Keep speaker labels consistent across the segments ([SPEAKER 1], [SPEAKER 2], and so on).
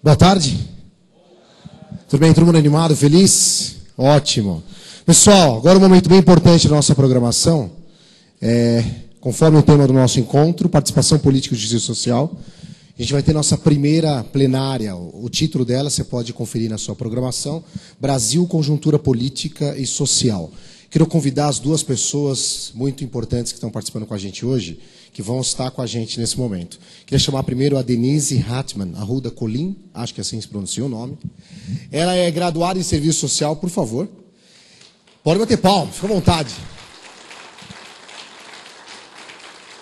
[SPEAKER 1] Boa tarde. Tudo bem? Todo mundo animado, feliz? Ótimo. Pessoal, agora um momento bem importante da nossa programação. Conforme o tema do nosso encontro, participação política e justiça social. A gente vai ter nossa primeira plenária. O título dela você pode conferir na sua programação. Brasil, conjuntura política e social. Quero convidar as duas pessoas muito importantes que estão participando com a gente hoje, que vão estar com a gente nesse momento. Queria chamar primeiro a Denise Hartmann Arruda Colim, acho que assim se pronuncia o nome. Ela é graduada em Serviço Social, por favor. Pode bater palma, fica à vontade.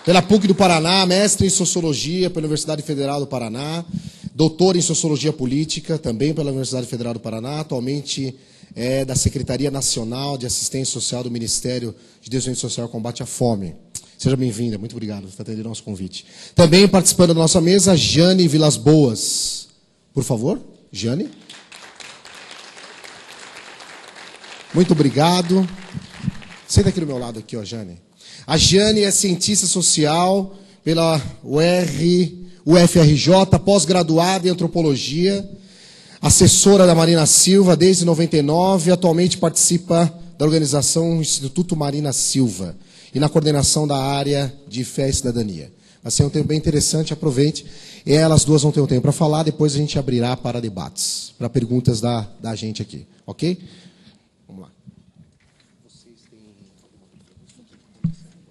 [SPEAKER 1] Pela PUC do Paraná, mestre em Sociologia pela Universidade Federal do Paraná, doutora em Sociologia Política, também pela Universidade Federal do Paraná, atualmente é da Secretaria Nacional de Assistência Social do Ministério de Desenvolvimento Social e Combate à Fome. Seja bem-vinda, muito obrigado por atender o nosso convite. Também participando da nossa mesa, Jane Vilas Boas. Por favor, Jane. Muito obrigado. Senta aqui do meu lado, aqui, ó, Jane. A Jane é cientista social pela UFRJ, pós-graduada em Antropologia, assessora da Marina Silva desde 99, atualmente participa da organização Instituto Marina Silva e na coordenação da área de fé e cidadania. Vai ser um tempo bem interessante, aproveite. Elas duas vão ter um tempo para falar, depois a gente abrirá para debates, para perguntas da gente aqui, ok? Vamos lá. Vocês têm alguma pergunta?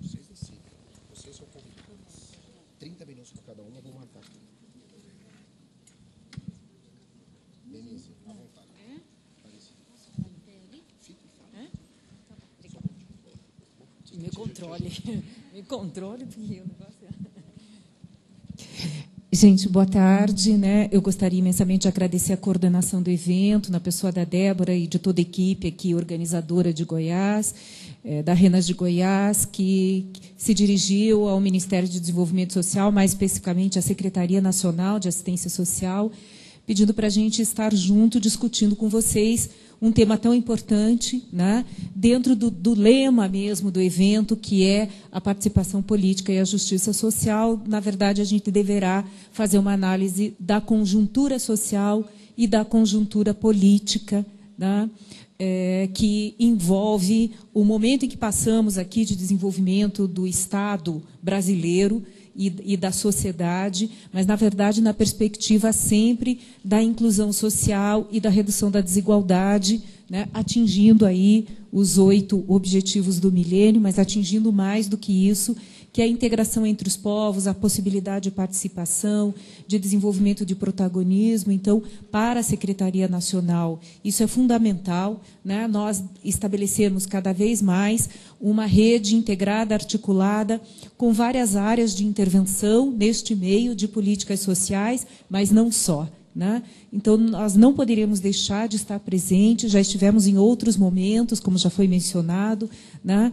[SPEAKER 1] Vocês decidem. Vocês são convidados. 30 minutos para cada uma, vou marcar aqui. Denise, à vontade.
[SPEAKER 2] Me controle, porque o negócio Gente, boa tarde, né? Eu gostaria imensamente de agradecer a coordenação do evento, na pessoa da Débora e de toda a equipe aqui, organizadora de Goiás, da Renas de Goiás, que se dirigiu ao Ministério de Desenvolvimento Social, mais especificamente à Secretaria Nacional de Assistência Social, pedindo para a gente estar junto, discutindo com vocês um tema tão importante, né, dentro do lema mesmo do evento, que é a participação política e a justiça social. Na verdade, a gente deverá fazer uma análise da conjuntura social e da conjuntura política, né, que envolve o momento em que passamos aqui de desenvolvimento do Estado brasileiro e da sociedade, mas, na verdade, na perspectiva sempre da inclusão social e da redução da desigualdade, né, atingindo aí os 8 objetivos do milênio, mas atingindo mais do que isso, que é a integração entre os povos, a possibilidade de participação, de desenvolvimento de protagonismo. Então, para a Secretaria Nacional, isso é fundamental, né, nós estabelecermos cada vez mais uma rede integrada, articulada, com várias áreas de intervenção neste meio de políticas sociais, mas não só, né? Então, nós não poderíamos deixar de estar presentes, já estivemos em outros momentos, como já foi mencionado, né,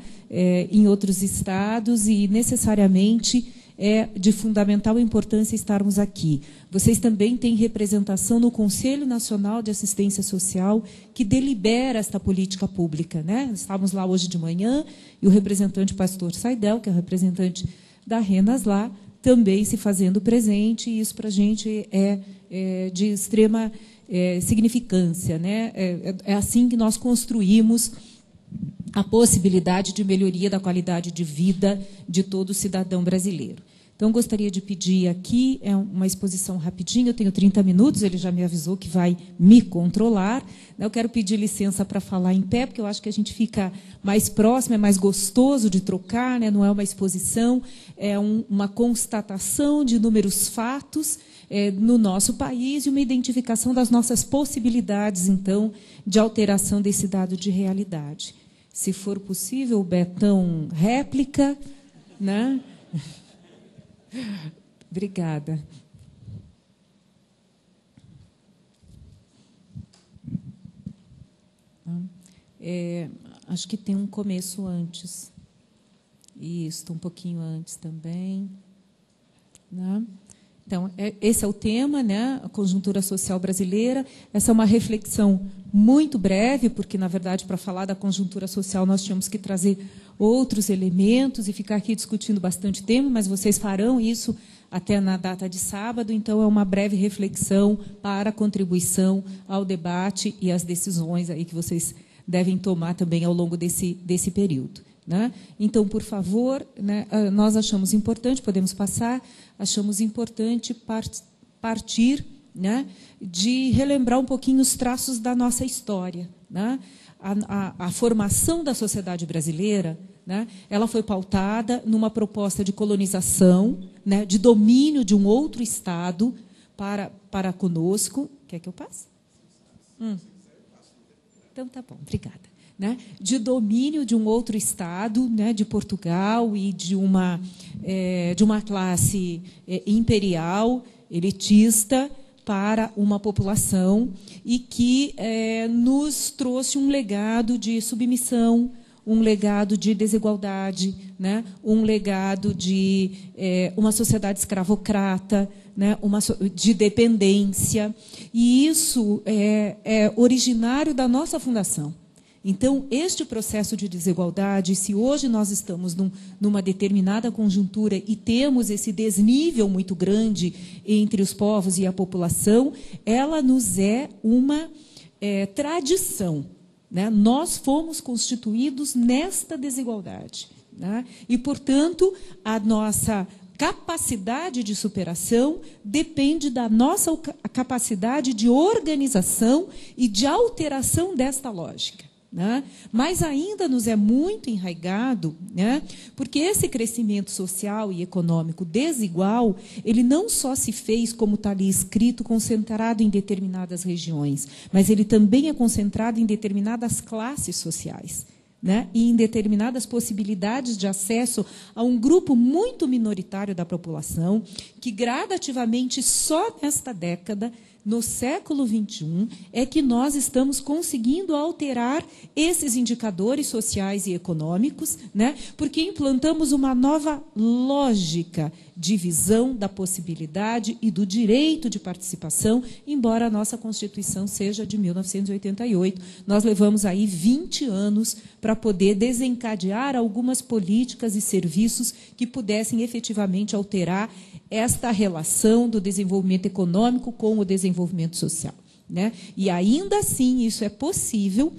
[SPEAKER 2] em outros estados, e necessariamente é de fundamental importância estarmos aqui. Vocês também têm representação no Conselho Nacional de Assistência Social, que delibera esta política pública, né? Estávamos lá hoje de manhã, e o representante pastor Saidel, que é o representante da Renas lá, também se fazendo presente, e isso para a gente é de extrema significância, né? É assim que nós construímos a possibilidade de melhoria da qualidade de vida de todo cidadão brasileiro. Então, gostaria de pedir aqui, uma exposição rapidinha, eu tenho 30 minutos, ele já me avisou que vai me controlar. Eu quero pedir licença para falar em pé, porque eu acho que a gente fica mais próximo, é mais gostoso de trocar, né? Não é uma exposição, é uma constatação de inúmeros fatos no nosso país e uma identificação das nossas possibilidades, então, de alteração desse dado de realidade. Se for possível, Betão, réplica, né? Obrigada. Acho que tem um começo antes. Isso, um pouquinho antes também. Né? Então, esse é o tema, né? A conjuntura social brasileira. Essa é uma reflexão muito breve, porque, na verdade, para falar da conjuntura social, nós tínhamos que trazer outros elementos e ficar aqui discutindo bastante tempo, mas vocês farão isso até na data de sábado, então é uma breve reflexão para contribuição ao debate e às decisões aí que vocês devem tomar também ao longo desse período. Né? Então, por favor, né, nós achamos importante, podemos passar, achamos importante partir, né, de relembrar um pouquinho os traços da nossa história. Né? A formação da sociedade brasileira, né, ela foi pautada numa proposta de colonização, né, de domínio de um outro Estado para conosco. Quer que eu passe? Então, tá bom, obrigada. Né, de domínio de um outro Estado, né, de Portugal, e de uma classe imperial, elitista, para uma população, e que nos trouxe um legado de submissão, um legado de desigualdade, né, um legado de uma sociedade escravocrata, né, de dependência. E isso é originário da nossa fundação. Então, este processo de desigualdade, se hoje nós estamos numa determinada conjuntura e temos esse desnível muito grande entre os povos e a população, ela nos é uma tradição. Né? Nós fomos constituídos nesta desigualdade. Né? E, portanto, a nossa capacidade de superação depende da nossa capacidade de organização e de alteração desta lógica. Né? Mas ainda nos é muito enraizado, né? Porque esse crescimento social e econômico desigual, ele não só se fez, como está ali escrito, concentrado em determinadas regiões, mas ele também é concentrado em determinadas classes sociais, né? E em determinadas possibilidades de acesso a um grupo muito minoritário da população, que gradativamente, só nesta década, no século XXI, é que nós estamos conseguindo alterar esses indicadores sociais e econômicos, né? Porque implantamos uma nova lógica de visão da possibilidade e do direito de participação, embora a nossa Constituição seja de 1988. Nós levamos aí 20 anos para poder desencadear algumas políticas e serviços que pudessem efetivamente alterar esta relação do desenvolvimento econômico com o desenvolvimento social. Né? E ainda assim isso é possível,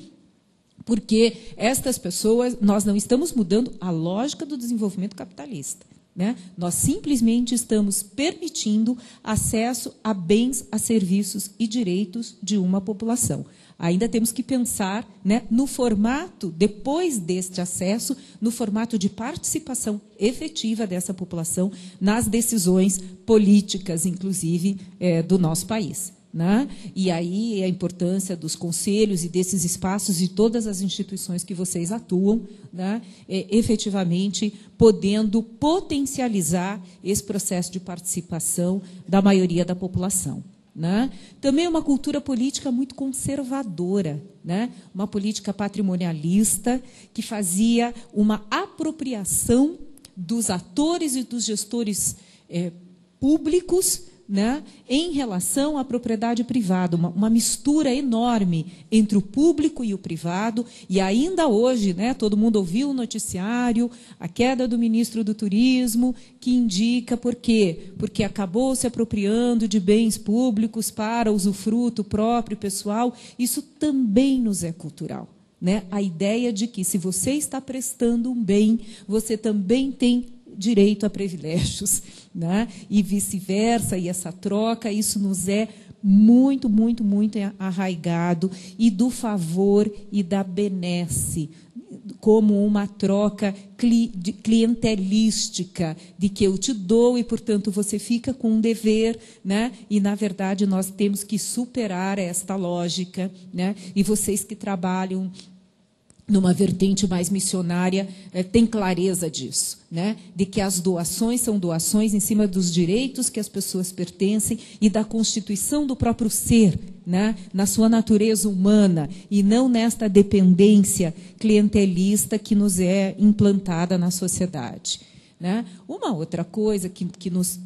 [SPEAKER 2] porque estas pessoas, nós não estamos mudando a lógica do desenvolvimento capitalista. Né? Nós simplesmente estamos permitindo acesso a bens, a serviços e direitos de uma população. Ainda temos que pensar, né, no formato, depois deste acesso, no formato de participação efetiva dessa população nas decisões políticas, inclusive, do nosso país. Né? E aí a importância dos conselhos e desses espaços e todas as instituições que vocês atuam, né, efetivamente podendo potencializar esse processo de participação da maioria da população. Né? Também uma cultura política muito conservadora, né? Uma política patrimonialista que fazia uma apropriação dos atores e dos gestores públicos, né, em relação à propriedade privada, uma mistura enorme entre o público e o privado, e ainda hoje, né, todo mundo ouviu o noticiário, a queda do ministro do Turismo, que indica por quê? Porque acabou se apropriando de bens públicos para usufruto próprio e pessoal. Isso também nos é cultural. Né? A ideia de que, se você está prestando um bem, você também tem direito a privilégios, né? E vice-versa, e essa troca, isso nos é muito, muito, muito arraigado, e do favor e da benesse, como uma troca clientelística, de que eu te dou e, portanto, você fica com um dever, né? E, na verdade, nós temos que superar esta lógica, né? E vocês que trabalham numa vertente mais missionária, tem clareza disso, né? De que as doações são doações em cima dos direitos que as pessoas pertencem e da constituição do próprio ser, né? Na sua natureza humana, e não nesta dependência clientelista que nos é implantada na sociedade. Né? Uma outra coisa que nos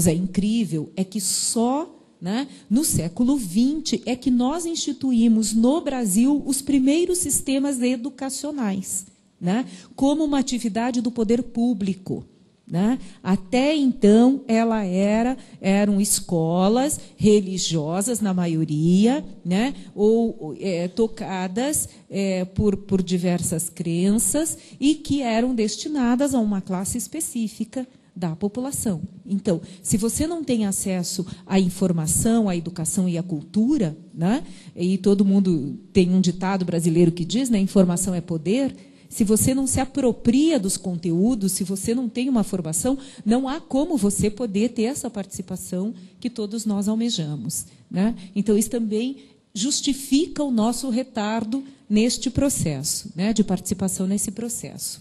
[SPEAKER 2] é incrível é que só, né, no século XX é que nós instituímos no Brasil os primeiros sistemas educacionais, né, como uma atividade do poder público. né? Até então, eram escolas religiosas, na maioria, né? Ou tocadas por diversas crenças e que eram destinadas a uma classe específica da população. Então, se você não tem acesso à informação, à educação e à cultura, né? E todo mundo tem um ditado brasileiro que diz, né? Informação é poder. Se você não se apropria dos conteúdos, se você não tem uma formação, não há como você poder ter essa participação que todos nós almejamos, né? Então, isso também justifica o nosso retardo neste processo, né, de participação nesse processo.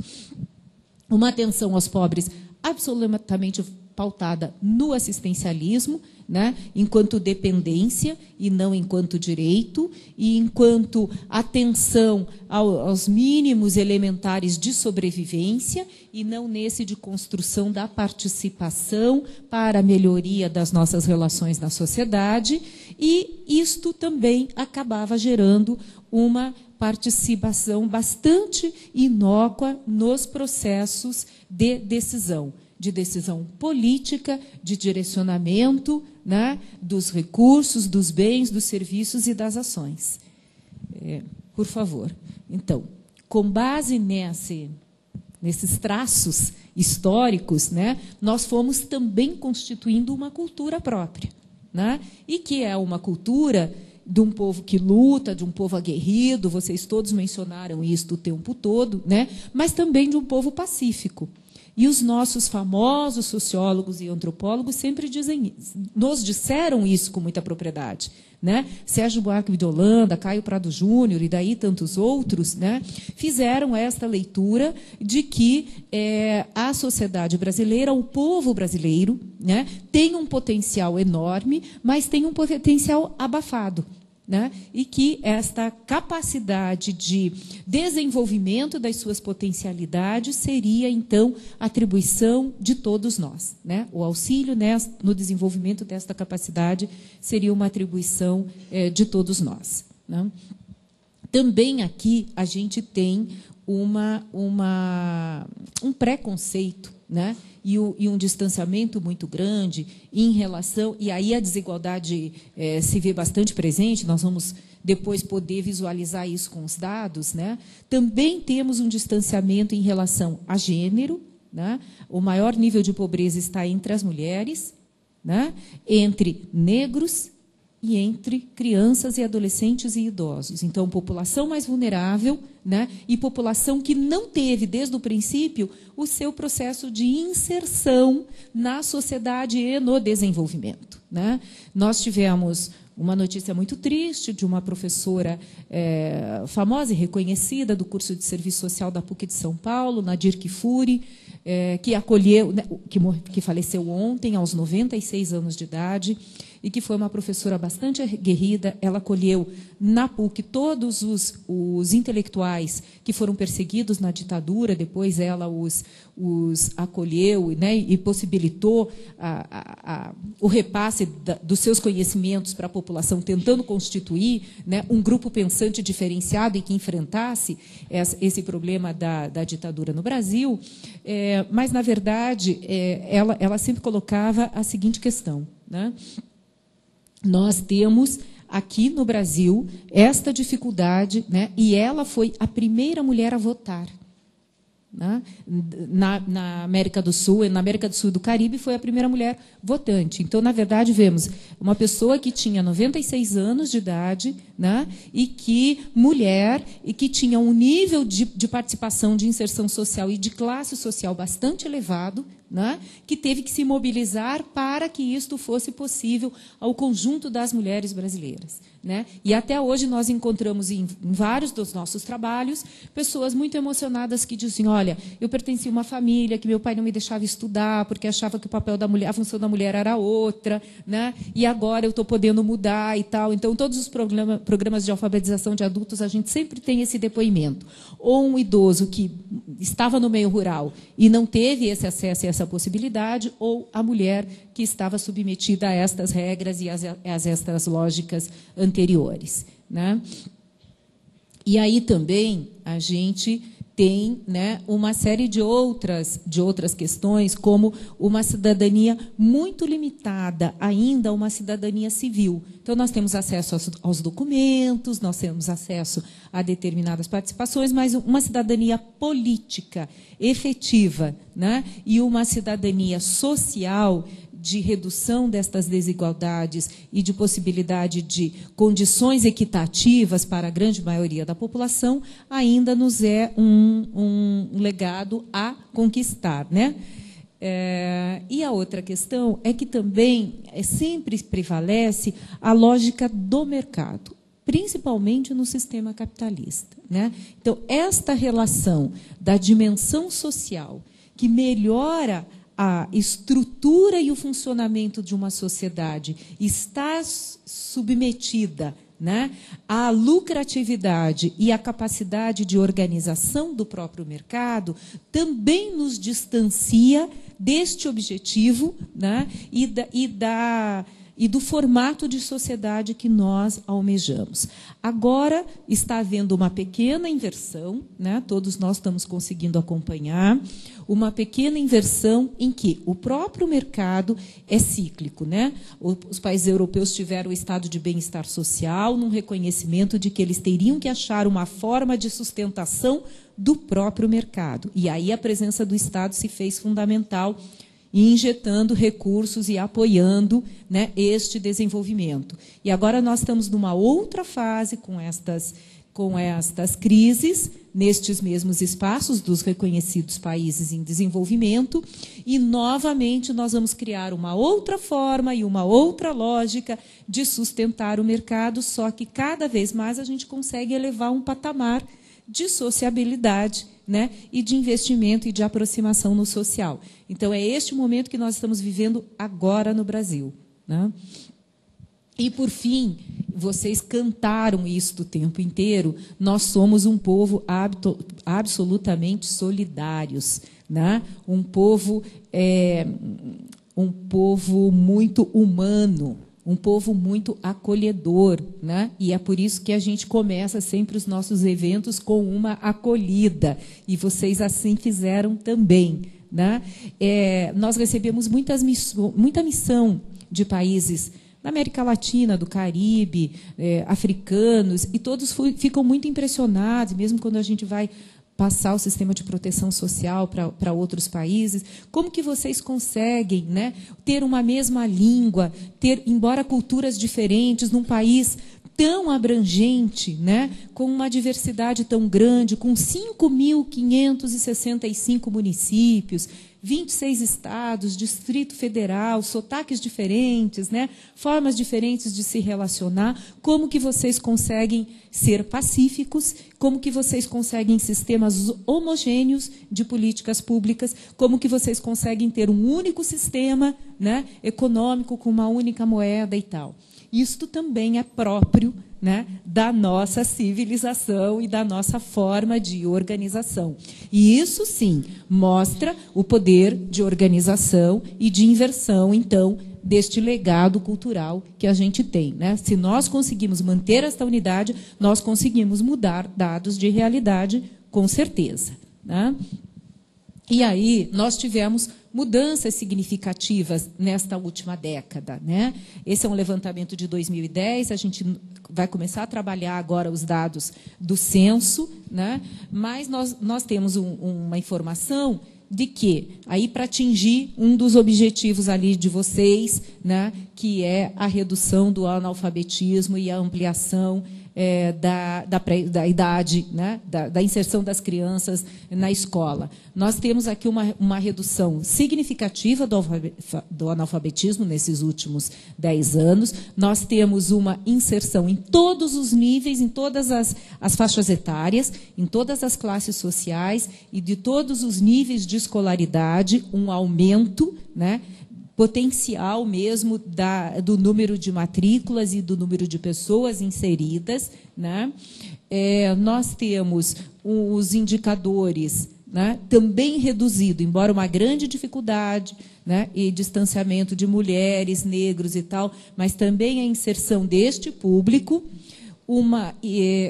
[SPEAKER 2] Uma atenção aos pobres absolutamente pautada no assistencialismo, né, enquanto dependência e não enquanto direito, e enquanto atenção aos mínimos elementares de sobrevivência, e não nesse de construção da participação para a melhoria das nossas relações na sociedade, e isto também acabava gerando uma participação bastante inócua nos processos de decisão política, de direcionamento, né, dos recursos, dos bens, dos serviços e das ações. Por favor. Então, com base nesses traços históricos, né, nós fomos também constituindo uma cultura própria, né, e que é uma cultura de um povo que luta, de um povo aguerrido, vocês todos mencionaram isso o tempo todo, né, mas também de um povo pacífico. E os nossos famosos sociólogos e antropólogos sempre nos disseram isso com muita propriedade, né? Sérgio Buarque de Holanda, Caio Prado Júnior e daí tantos outros, né, fizeram esta leitura de que a sociedade brasileira, o povo brasileiro, né, tem um potencial enorme, mas tem um potencial abafado. Né? E que esta capacidade de desenvolvimento das suas potencialidades seria, então, atribuição de todos nós. Né? O auxílio no desenvolvimento desta capacidade seria uma atribuição de todos nós. Né? Também aqui a gente tem um preconceito, né? E um distanciamento muito grande em relação... E aí a desigualdade se vê bastante presente, nós vamos depois poder visualizar isso com os dados, né? Também temos um distanciamento em relação a gênero, né? O maior nível de pobreza está entre as mulheres, né? Entre negros e entre crianças e adolescentes e idosos. Então, população mais vulnerável, né, e população que não teve, desde o princípio, o seu processo de inserção na sociedade e no desenvolvimento. Né? Nós tivemos uma notícia muito triste de uma professora famosa e reconhecida do curso de Serviço Social da PUC de São Paulo, Nadir Kifuri, que acolheu, que faleceu ontem, aos 96 anos de idade, e que foi uma professora bastante aguerrida. Ela acolheu na PUC todos os intelectuais que foram perseguidos na ditadura, depois ela os acolheu, né, e possibilitou o repasse dos seus conhecimentos para a população, tentando constituir, né, um grupo pensante diferenciado e que enfrentasse esse problema da ditadura no Brasil. Mas, na verdade, ela sempre colocava a seguinte questão, né? Nós temos aqui no Brasil esta dificuldade, né, e ela foi a primeira mulher a votar. Né? Na América do Sul, e na América do Sul e do Caribe, foi a primeira mulher votante. Então, na verdade, vemos uma pessoa que tinha 96 anos de idade, né, e que mulher, e que tinha um nível de participação, de inserção social e de classe social bastante elevado, né, que teve que se mobilizar para que isto fosse possível ao conjunto das mulheres brasileiras. Né? E até hoje nós encontramos em vários dos nossos trabalhos pessoas muito emocionadas que dizem: olha, eu pertencia a uma família que meu pai não me deixava estudar porque achava que o papel da mulher, a função da mulher era outra, né? E agora eu estou podendo mudar e tal. Então, todos os programas de alfabetização de adultos, a gente sempre tem esse depoimento. Ou um idoso que estava no meio rural e não teve esse acesso e essa possibilidade, ou a mulher que estava submetida a estas regras e a estas lógicas anteriores. Né? E aí também a gente tem, né, uma série de outras questões, como uma cidadania muito limitada ainda a uma cidadania civil. Então, nós temos acesso aos documentos, nós temos acesso a determinadas participações, mas uma cidadania política, efetiva, né, e uma cidadania social de redução destas desigualdades e de possibilidade de condições equitativas para a grande maioria da população, ainda nos é um legado a conquistar, né? E a outra questão é que também sempre prevalece a lógica do mercado, principalmente no sistema capitalista, né? Então, esta relação da dimensão social que melhora a estrutura e o funcionamento de uma sociedade está submetida, né, à lucratividade e à capacidade de organização do próprio mercado, também nos distancia deste objetivo, né, e do formato de sociedade que nós almejamos. Agora está havendo uma pequena inversão, né? Todos nós estamos conseguindo acompanhar, uma pequena inversão em que o próprio mercado é cíclico, né? Os países europeus tiveram o estado de bem-estar social, num reconhecimento de que eles teriam que achar uma forma de sustentação do próprio mercado. E aí a presença do Estado se fez fundamental, injetando recursos e apoiando, né, este desenvolvimento. E agora nós estamos numa outra fase com estas crises, nestes mesmos espaços dos reconhecidos países em desenvolvimento, e, novamente, nós vamos criar uma outra forma e uma outra lógica de sustentar o mercado, só que cada vez mais a gente consegue elevar um patamar de sociabilidade, né, e de investimento e de aproximação no social. Então, é este momento que nós estamos vivendo agora no Brasil, né? E, por fim, vocês cantaram isso o tempo inteiro, nós somos um povo absolutamente solidários, né? Um povo muito humano, um povo muito acolhedor, né? E é por isso que a gente começa sempre os nossos eventos com uma acolhida, e vocês assim fizeram também, né? Nós recebemos muita missão de países da América Latina, do Caribe, africanos, e todos ficam muito impressionados, mesmo quando a gente vai passar o sistema de proteção social para outros países. Como que vocês conseguem, né, ter uma mesma língua, embora culturas diferentes, num país tão abrangente, né, com uma diversidade tão grande, com 5.565 municípios, 26 estados, Distrito Federal, sotaques diferentes, né, formas diferentes de se relacionar. Como que vocês conseguem ser pacíficos? Como que vocês conseguem sistemas homogêneos de políticas públicas? Como que vocês conseguem ter um único sistema, né, econômico com uma única moeda e tal? Isto também é próprio, né, da nossa civilização e da nossa forma de organização. E isso, sim, mostra o poder de organização e de inversão, então, deste legado cultural que a gente tem, né? Se nós conseguimos manter esta unidade, nós conseguimos mudar dados de realidade, com certeza, né? E aí nós tivemos mudanças significativas nesta última década, né? Esse é um levantamento de 2010, a gente vai começar a trabalhar agora os dados do censo, né? Mas nós temos uma informação de que, aí para atingir um dos objetivos ali de vocês, né, que é a redução do analfabetismo e a ampliação da idade, né, da inserção das crianças na escola. Nós temos aqui uma redução significativa do analfabetismo nesses últimos 10 anos. Nós temos uma inserção em todos os níveis, em todas as faixas etárias, em todas as classes sociais e de todos os níveis de escolaridade, um aumento, né, potencial mesmo do número de matrículas e do número de pessoas inseridas, né? Nós temos os indicadores, né, também reduzido, embora uma grande dificuldade, né, e distanciamento de mulheres, negros e tal, mas também a inserção deste público,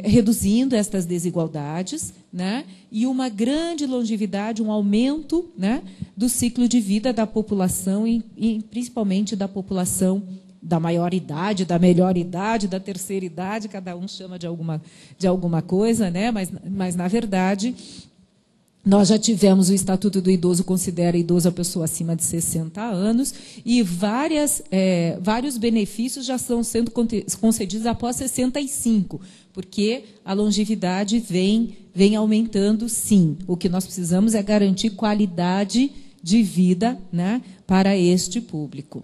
[SPEAKER 2] reduzindo estas desigualdades, né, e uma grande longevidade, um aumento, né, do ciclo de vida da população e principalmente da população da maior idade, da melhor idade, da terceira idade, cada um chama de alguma coisa, né, mas na verdade nós já tivemos o Estatuto do Idoso, considera idoso a pessoa acima de 60 anos, e vários benefícios já estão sendo concedidos após 65, porque a longevidade vem aumentando, sim. O que nós precisamos é garantir qualidade de vida, né, para este público.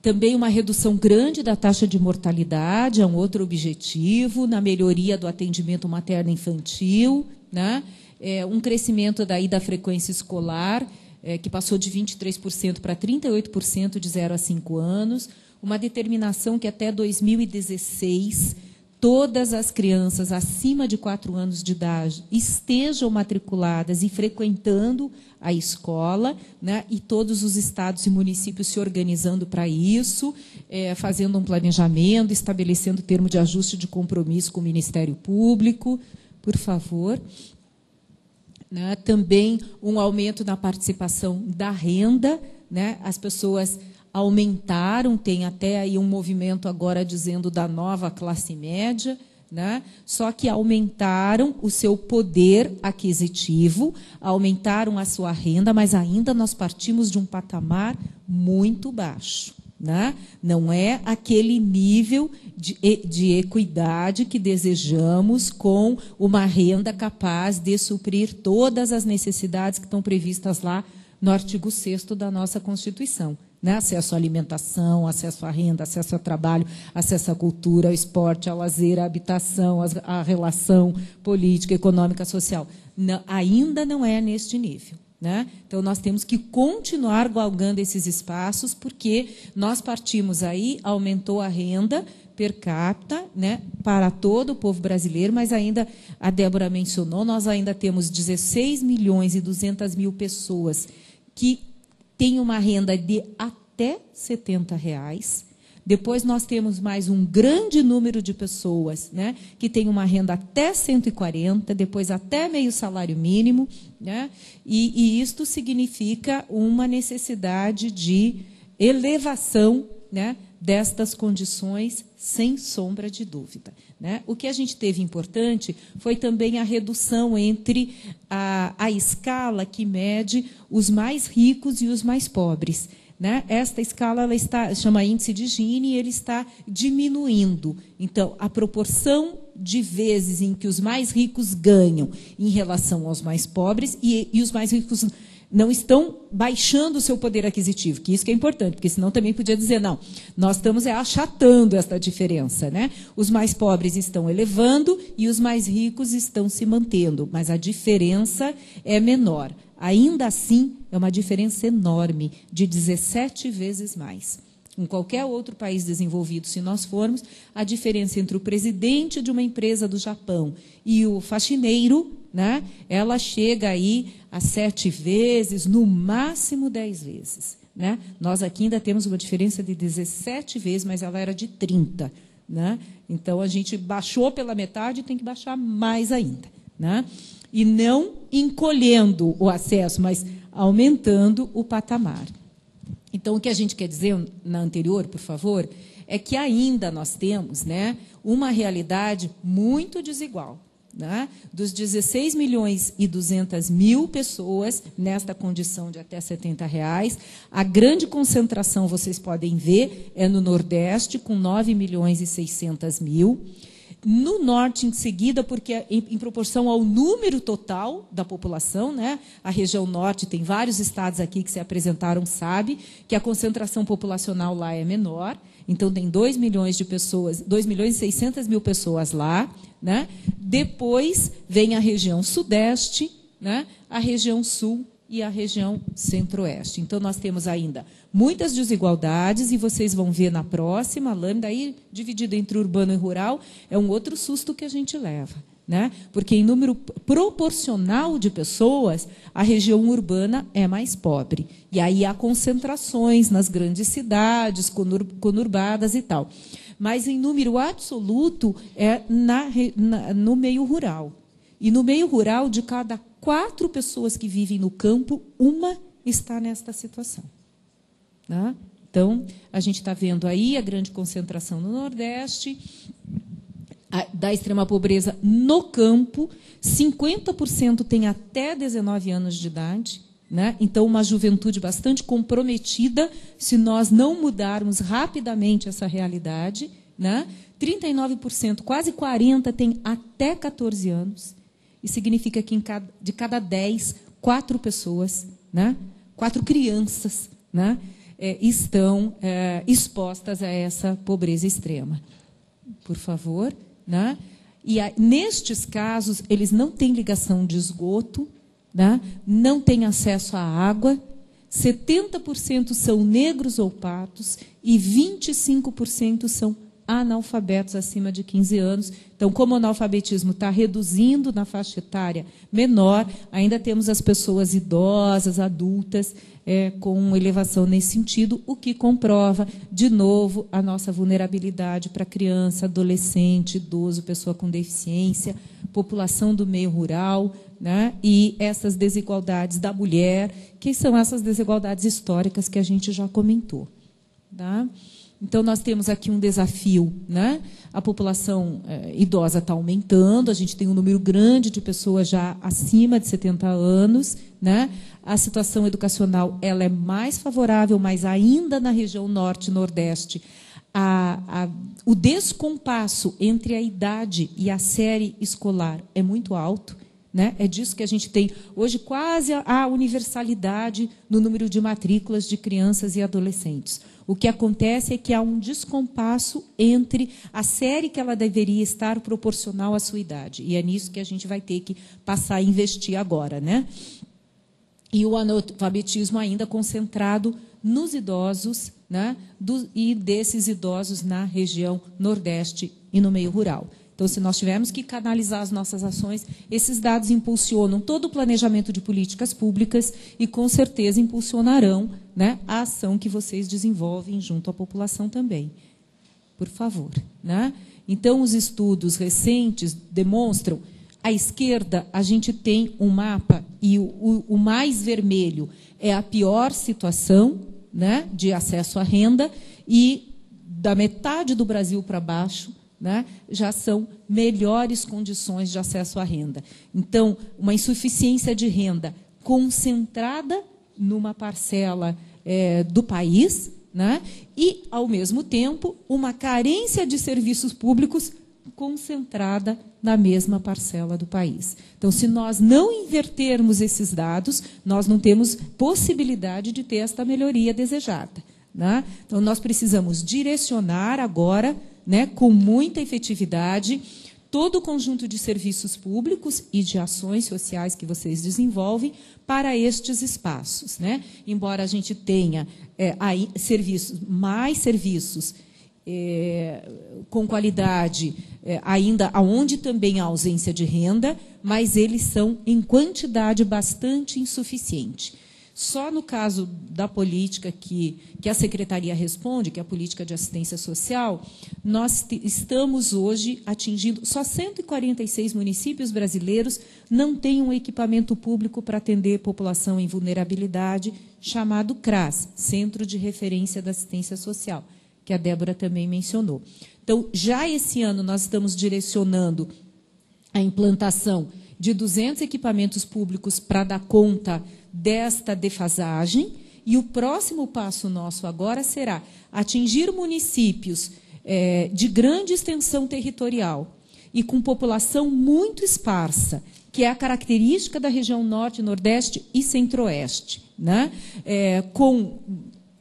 [SPEAKER 2] Também uma redução grande da taxa de mortalidade é um outro objetivo, na melhoria do atendimento materno-infantil, né? Um crescimento daí da frequência escolar, que passou de 23% para 38% de 0 a 5 anos, uma determinação que até 2016 todas as crianças acima de 4 anos de idade estejam matriculadas e frequentando a escola, né, e todos os estados e municípios se organizando para isso, fazendo um planejamento, estabelecendo termo de ajuste de compromisso com o Ministério Público, por favor. Né, também um aumento na participação da renda, né, as pessoas aumentaram, tem até aí um movimento agora dizendo da nova classe média, né, só que aumentaram o seu poder aquisitivo, aumentaram a sua renda, mas ainda nós partimos de um patamar muito baixo. Né? Não é aquele nível de equidade que desejamos com uma renda capaz de suprir todas as necessidades que estão previstas lá no artigo 6º da nossa Constituição. Né? Acesso à alimentação, acesso à renda, acesso ao trabalho, acesso à cultura, ao esporte, ao lazer, à habitação, à relação política, econômica, social. Não, ainda não é neste nível. Né? Então, nós temos que continuar galgando esses espaços, porque nós partimos aí, aumentou a renda per capita, né, para todo o povo brasileiro, mas ainda, a Débora mencionou, nós ainda temos 16.200.000 pessoas que têm uma renda de até R$70. Depois nós temos mais um grande número de pessoas, né, que têm uma renda até 140, depois até meio salário mínimo, né, e isto significa uma necessidade de elevação, né, destas condições, sem sombra de dúvida. Né. O que a gente teve importante foi também a redução entre a escala que mede os mais ricos e os mais pobres. Né? Esta escala ela chama índice de Gini, e ele está diminuindo. Então, a proporção de vezes em que os mais ricos ganham em relação aos mais pobres, e os mais ricos não estão baixando o seu poder aquisitivo, que isso que é importante, porque senão também podia dizer, não, nós estamos achatando esta diferença. Né? Os mais pobres estão elevando e os mais ricos estão se mantendo, mas a diferença é menor. Ainda assim, é uma diferença enorme, de 17 vezes mais. Em qualquer outro país desenvolvido, se nós formos, a diferença entre o presidente de uma empresa do Japão e o faxineiro, né, ela chega aí a 7 vezes, no máximo 10 vezes. Né? Nós aqui ainda temos uma diferença de 17 vezes, mas ela era de 30. Né? Então, a gente baixou pela metade e tem que baixar mais ainda. Né? E não encolhendo o acesso, mas aumentando o patamar. Então, o que a gente quer dizer na anterior, por favor, é que ainda nós temos, né, uma realidade muito desigual. Né? Dos 16.200.000 pessoas nesta condição de até R$70, a grande concentração, vocês podem ver, é no Nordeste, com 9.600.000. No Norte, em seguida, porque em proporção ao número total da população, né, a região Norte, tem vários estados aqui que se apresentaram, sabe que a concentração populacional lá é menor, então tem 2 milhões de pessoas, 2.600.000 pessoas lá. Né? Depois vem a região Sudeste, né, a região Sul e a região Centro-Oeste. Então, nós temos ainda muitas desigualdades, e vocês vão ver na próxima lâmina, aí, dividido entre urbano e rural, é um outro susto que a gente leva. Né? Porque, em número proporcional de pessoas, a região urbana é mais pobre. E aí há concentrações nas grandes cidades, conurbadas e tal. mas em número absoluto é no meio rural. E no meio rural, de cada 4 pessoas que vivem no campo, uma está nesta situação. Né? Então, a gente está vendo aí a grande concentração no Nordeste, da extrema pobreza no campo. 50% tem até 19 anos de idade. Né? Então, uma juventude bastante comprometida, se nós não mudarmos rapidamente essa realidade. Né? 39%, quase 40%, tem até 14 anos. E significa que de cada 10, 4 pessoas, né? 4 crianças, né? Estão expostas a essa pobreza extrema. Por favor. Né? E nestes casos, eles não têm ligação de esgoto, né? Não têm acesso à água, 70% são negros ou pardos e 25% são analfabetos acima de 15 anos. Então, como o analfabetismo está reduzindo na faixa etária menor, ainda temos as pessoas idosas, adultas, com elevação nesse sentido, o que comprova, de novo, a nossa vulnerabilidade para criança, adolescente, idoso, pessoa com deficiência, população do meio rural, né? E essas desigualdades da mulher, que são essas desigualdades históricas que a gente já comentou. Tá? Então, nós temos aqui um desafio, né? A população idosa está aumentando, a gente tem um número grande de pessoas já acima de 70 anos, né? A situação educacional ela é mais favorável, mas ainda na região norte e nordeste, o descompasso entre a idade e a série escolar é muito alto. Né? É disso que a gente tem hoje quase a universalidade no número de matrículas de crianças e adolescentes. O que acontece é que há um descompasso entre a série que ela deveria estar proporcional à sua idade. E é nisso que a gente vai ter que passar a investir agora. Né? E o analfabetismo ainda concentrado nos idosos, né? E desses idosos na região nordeste e no meio rural. Então, se nós tivermos que canalizar as nossas ações, esses dados impulsionam todo o planejamento de políticas públicas e, com certeza, impulsionarão, né, a ação que vocês desenvolvem junto à população também. Por favor. Né? Então, os estudos recentes demonstram, à esquerda, a gente tem um mapa, e o mais vermelho é a pior situação, né, de acesso à renda, e da metade do Brasil para baixo, né, já são melhores condições de acesso à renda. Então, uma insuficiência de renda concentrada numa parcela do país, né, e, ao mesmo tempo, uma carência de serviços públicos concentrada na mesma parcela do país. Então, se nós não invertermos esses dados, nós não temos possibilidade de ter esta melhoria desejada. Né? Então, nós precisamos direcionar agora, né, com muita efetividade, todo o conjunto de serviços públicos e de ações sociais que vocês desenvolvem para estes espaços. Né? Embora a gente tenha mais serviços com qualidade, ainda onde também há ausência de renda, mas eles são em quantidade bastante insuficiente. Só no caso da política que a Secretaria responde, que é a política de assistência social, nós estamos hoje atingindo, só 146 municípios brasileiros não têm um equipamento público para atender população em vulnerabilidade, chamado CRAS, Centro de Referência da Assistência Social, que a Débora também mencionou. Então, já esse ano, nós estamos direcionando a implantação de 200 equipamentos públicos para dar conta desta defasagem, e o próximo passo nosso agora será atingir municípios de grande extensão territorial e com população muito esparsa, que é a característica da região norte, nordeste e centro-oeste. Né? Com,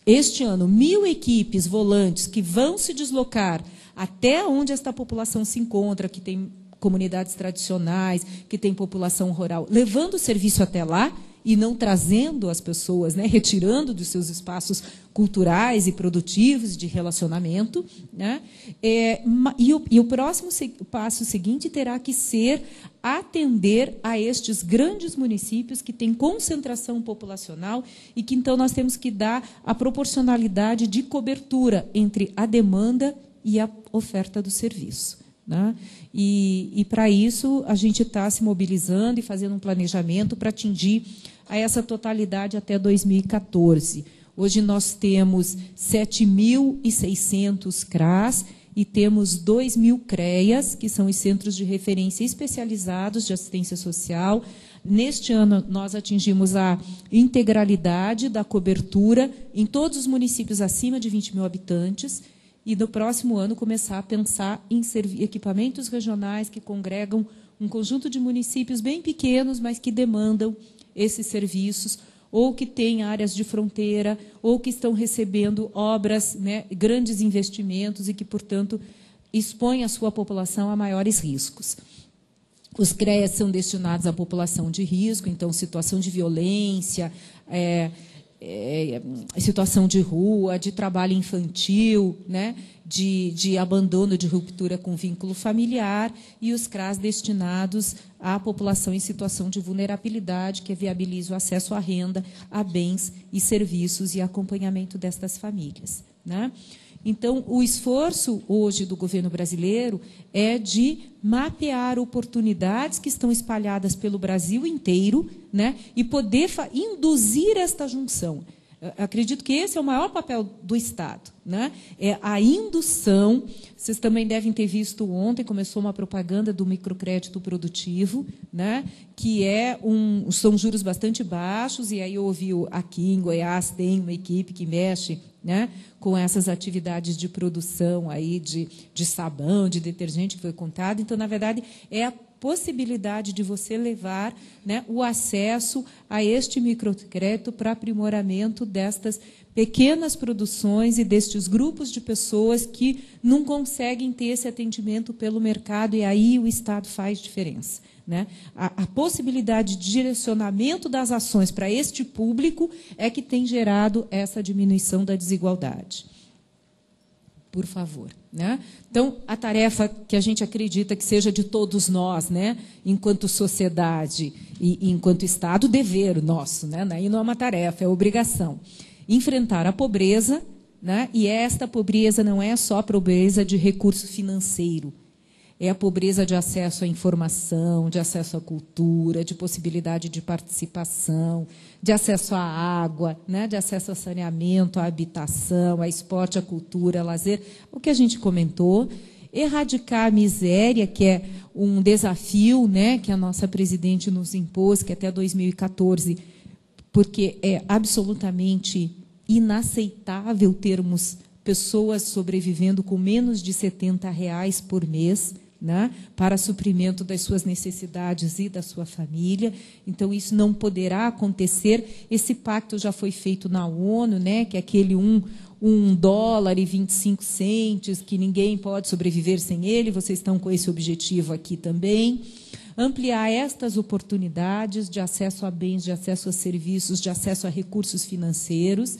[SPEAKER 2] este ano, 1.000 equipes volantes que vão se deslocar até onde esta população se encontra, que tem comunidades tradicionais, que tem população rural, levando o serviço até lá, e não trazendo as pessoas, né, retirando dos seus espaços culturais e produtivos de relacionamento. Né? E o próximo passo seguinte terá que ser atender a estes grandes municípios que têm concentração populacional e que, então, nós temos que dar a proporcionalidade de cobertura entre a demanda e a oferta do serviço, né? E para isso, a gente está se mobilizando e fazendo um planejamento para atingir a essa totalidade até 2014. Hoje nós temos 7.600 CRAs e temos 2.000 CREAs, que são os Centros de Referência Especializados de Assistência Social. Neste ano, nós atingimos a integralidade da cobertura em todos os municípios acima de 20 mil habitantes, e no próximo ano começar a pensar em equipamentos regionais que congregam um conjunto de municípios bem pequenos, mas que demandam esses serviços, ou que têm áreas de fronteira, ou que estão recebendo obras, né, grandes investimentos e que, portanto, expõem a sua população a maiores riscos. Os CREAs são destinados à população de risco, então, situação de violência, situação de rua, de trabalho infantil, né, de abandono, de ruptura com vínculo familiar, e os CRAs destinados à população em situação de vulnerabilidade, que viabiliza o acesso à renda, a bens e serviços e acompanhamento destas famílias, né? Então, o esforço hoje do governo brasileiro é de mapear oportunidades que estão espalhadas pelo Brasil inteiro, né, e poder induzir esta junção. Eu acredito que esse é o maior papel do Estado, né? É a indução. Vocês também devem ter visto ontem, começou uma propaganda do microcrédito produtivo, né? Que são juros bastante baixos, e aí eu ouvi aqui em Goiás tem uma equipe que mexe, né, com essas atividades de produção aí de sabão, de detergente, que foi contado. Então, na verdade, é a possibilidade de você levar, né, o acesso a este microcrédito para aprimoramento destas pequenas produções e destes grupos de pessoas que não conseguem ter esse atendimento pelo mercado, e aí o Estado faz diferença, né? A possibilidade de direcionamento das ações para este público é que tem gerado essa diminuição da desigualdade. Por favor, né? Então, a tarefa que a gente acredita que seja de todos nós, né, enquanto sociedade e enquanto Estado, dever nosso, né? Aí não é uma tarefa, é obrigação. Enfrentar a pobreza, né? E esta pobreza não é só a pobreza de recurso financeiro, é a pobreza de acesso à informação, de acesso à cultura, de possibilidade de participação, de acesso à água, né, de acesso ao saneamento, à habitação, a esporte, à cultura, a lazer, o que a gente comentou. Erradicar a miséria, que é um desafio, né, que a nossa presidente nos impôs, que até 2014, porque é absolutamente inaceitável termos pessoas sobrevivendo com menos de R$70 por mês, né, para suprimento das suas necessidades e da sua família. Então, isso não poderá acontecer. Esse pacto já foi feito na ONU, né, que é aquele $1,25, que ninguém pode sobreviver sem ele. Vocês estão com esse objetivo aqui também. Ampliar estas oportunidades de acesso a bens, de acesso a serviços, de acesso a recursos financeiros,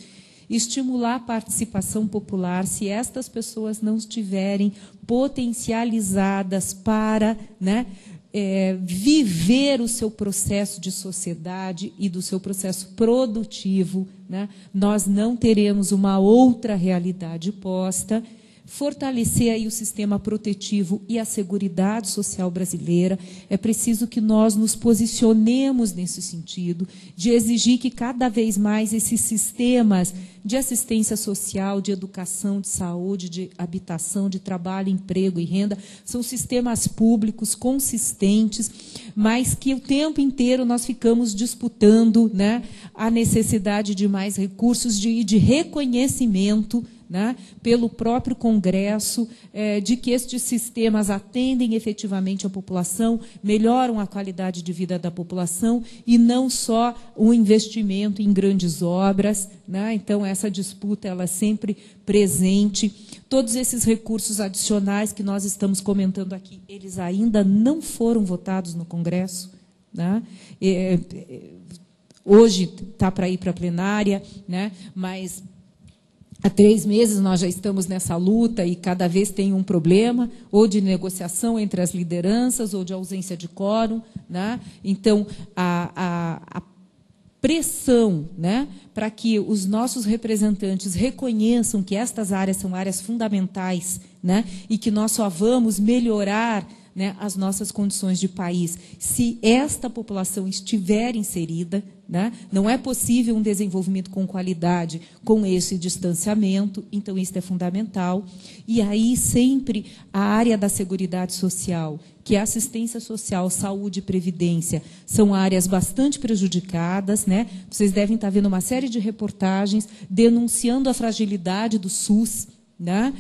[SPEAKER 2] estimular a participação popular, se estas pessoas não estiverem potencializadas para, né, viver o seu processo de sociedade e do seu processo produtivo, né, nós não teremos uma outra realidade posta. Fortalecer aí o sistema protetivo e a seguridade social brasileira. É preciso que nós nos posicionemos nesse sentido, de exigir que cada vez mais esses sistemas de assistência social, de educação, de saúde, de habitação, de trabalho, emprego e renda, são sistemas públicos consistentes, mas que o tempo inteiro nós ficamos disputando, né, a necessidade de mais recursos, de reconhecimento, né, pelo próprio Congresso, de que estes sistemas atendem efetivamente a população, melhoram a qualidade de vida da população, e não só o investimento em grandes obras, né? Então, essa disputa ela é sempre presente. Todos esses recursos adicionais que nós estamos comentando aqui, eles ainda não foram votados no Congresso, né? Hoje está para ir para a plenária, né? Mas há 3 meses nós já estamos nessa luta e cada vez tem um problema, ou de negociação entre as lideranças, ou de ausência de quórum, né? Então, pressão, né, para que os nossos representantes reconheçam que estas áreas são áreas fundamentais, né, e que nós só vamos melhorar, né, as nossas condições de país se esta população estiver inserida, né? Não é possível um desenvolvimento com qualidade com esse distanciamento, então isso é fundamental. E aí sempre a área da seguridade social, que é assistência social, saúde e previdência, são áreas bastante prejudicadas, né? Vocês devem estar vendo uma série de reportagens denunciando a fragilidade do SUS, né?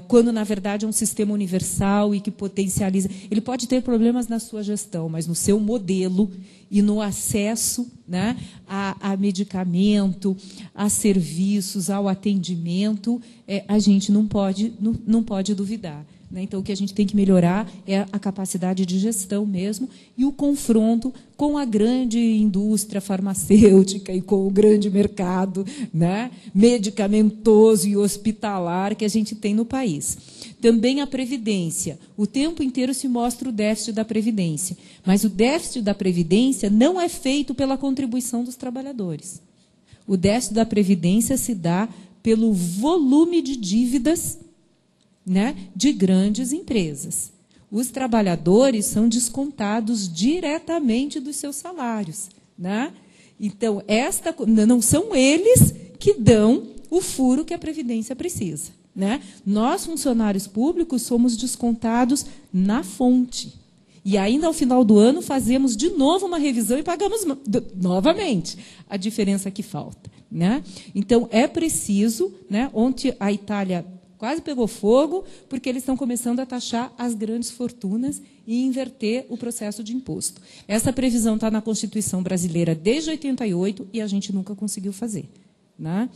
[SPEAKER 2] Quando, na verdade, é um sistema universal e que potencializa. Ele pode ter problemas na sua gestão, mas no seu modelo e no acesso, né, a medicamento, a serviços, ao atendimento, a gente não pode duvidar. Né? Então, o que a gente tem que melhorar é a capacidade de gestão mesmo e o confronto com a grande indústria farmacêutica e com o grande mercado, né, medicamentoso e hospitalar que a gente tem no país. Também a Previdência. O tempo inteiro se mostra o déficit da Previdência, mas o déficit da Previdência não é feito pela contribuição dos trabalhadores. O déficit da Previdência se dá pelo volume de dívidas, né, de grandes empresas. Os trabalhadores são descontados diretamente dos seus salários, né? Então, não são eles que dão o furo que a Previdência precisa, né? Nós, funcionários públicos, somos descontados na fonte. E ainda ao final do ano fazemos de novo uma revisão e pagamos novamente a diferença que falta, né? Então, é preciso, né? Ontem a Itália quase pegou fogo, porque eles estão começando a taxar as grandes fortunas e inverter o processo de imposto. Essa previsão está na Constituição brasileira desde 88 e a gente nunca conseguiu fazer, né?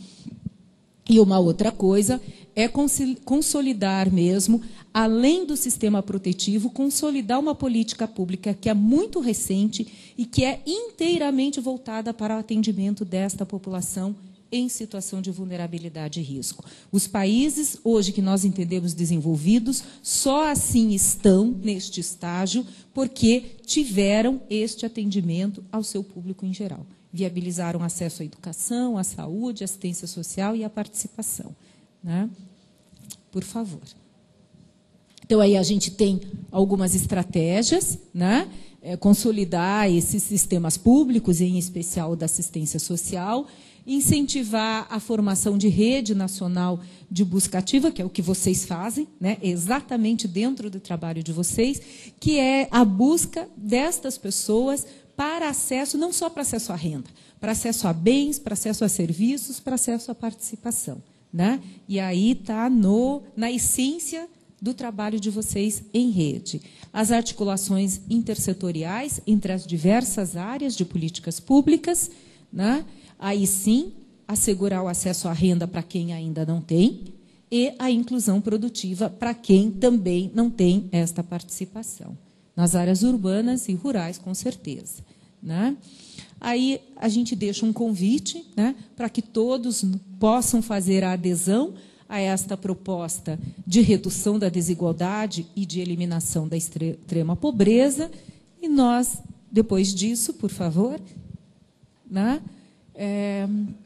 [SPEAKER 2] E uma outra coisa é consolidar mesmo, além do sistema protetivo, consolidar uma política pública que é muito recente e que é inteiramente voltada para o atendimento desta população em situação de vulnerabilidade e risco. Os países, hoje, que nós entendemos desenvolvidos, só assim estão neste estágio porque tiveram este atendimento ao seu público em geral. Viabilizaram acesso à educação, à saúde, à assistência social e à participação, né? Por favor. Então, aí a gente tem algumas estratégias, né? Consolidar esses sistemas públicos, em especial da assistência social, incentivar a formação de rede nacional de busca ativa, que é o que vocês fazem, né, exatamente dentro do trabalho de vocês, que é a busca destas pessoas para acesso, não só para acesso à renda, para acesso a bens, para acesso a serviços, para acesso à participação, né? E aí está na essência do trabalho de vocês em rede. As articulações intersetoriais entre as diversas áreas de políticas públicas, né? Aí sim, assegurar o acesso à renda para quem ainda não tem e a inclusão produtiva para quem também não tem esta participação. Nas áreas urbanas e rurais, com certeza, né? Aí a gente deixa um convite, né, para que todos possam fazer a adesão a esta proposta de redução da desigualdade e de eliminação da extrema pobreza. E nós, depois disso, por favor, né,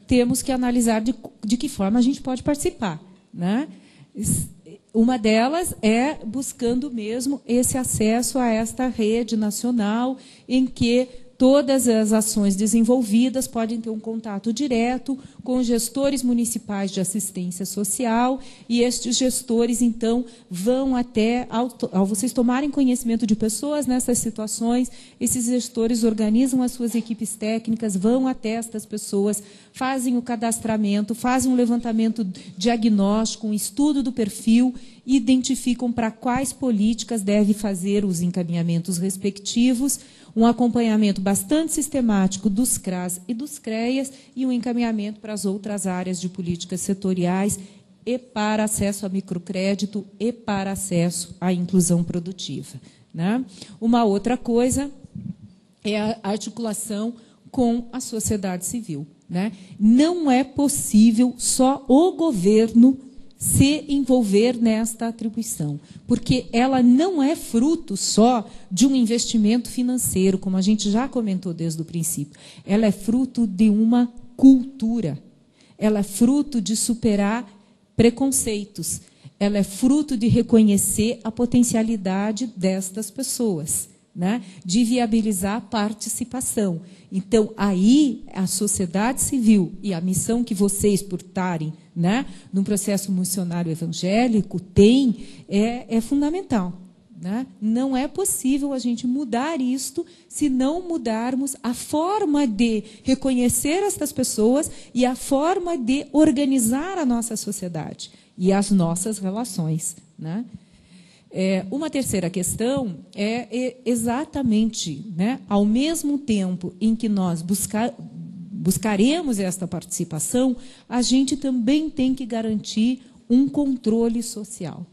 [SPEAKER 2] temos que analisar de que forma a gente pode participar, né? Uma delas é buscando mesmo esse acesso a esta rede nacional em que todas as ações desenvolvidas podem ter um contato direto com gestores municipais de assistência social e estes gestores, então, vão até, ao vocês tomarem conhecimento de pessoas nessas situações, esses gestores organizam as suas equipes técnicas, vão até estas pessoas, fazem o cadastramento, fazem um levantamento diagnóstico, um estudo do perfil, identificam para quais políticas deve fazer os encaminhamentos respectivos, um acompanhamento bastante sistemático dos CRAS e dos CREAS e um encaminhamento para as outras áreas de políticas setoriais e para acesso a microcrédito e para acesso à inclusão produtiva, né? Uma outra coisa é a articulação com a sociedade civil, né? Não é possível só o governo se envolver nesta atribuição, porque ela não é fruto só de um investimento financeiro, como a gente já comentou desde o princípio. Ela é fruto de uma cultura. Ela é fruto de superar preconceitos. Ela é fruto de reconhecer a potencialidade destas pessoas, né? De viabilizar a participação. Então, aí, a sociedade civil e a missão que vocês, por estarem, né, num processo missionário evangélico, têm, é fundamental. Né? Não é possível a gente mudar isto se não mudarmos a forma de reconhecer estas pessoas e a forma de organizar a nossa sociedade e as nossas relações. Né? Uma terceira questão é exatamente, né, ao mesmo tempo em que nós buscaremos esta participação, a gente também tem que garantir um controle social.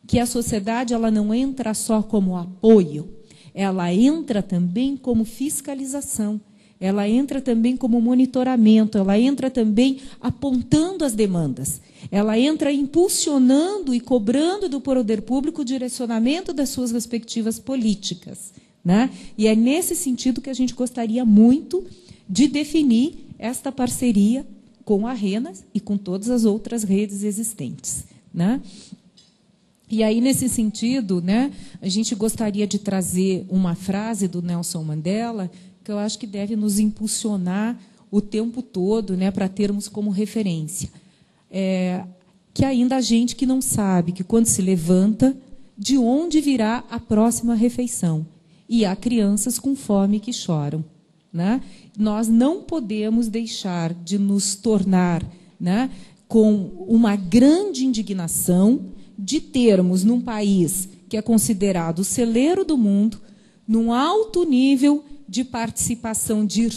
[SPEAKER 2] Que a sociedade ela não entra só como apoio, ela entra também como fiscalização, ela entra também como monitoramento, ela entra também apontando as demandas, ela entra impulsionando e cobrando do poder público o direcionamento das suas respectivas políticas. Né? E é nesse sentido que a gente gostaria muito de definir esta parceria com a RENAS e com todas as outras redes existentes. Né? E aí, nesse sentido, né, a gente gostaria de trazer uma frase do Nelson Mandela, que eu acho que deve nos impulsionar o tempo todo, né, para termos como referência. Que ainda há gente que não sabe que, quando se levanta, de onde virá a próxima refeição. E há crianças com fome que choram. Né? Nós não podemos deixar de nos tornar, né, com uma grande indignação de termos, num país que é considerado o celeiro do mundo, num alto nível de participação de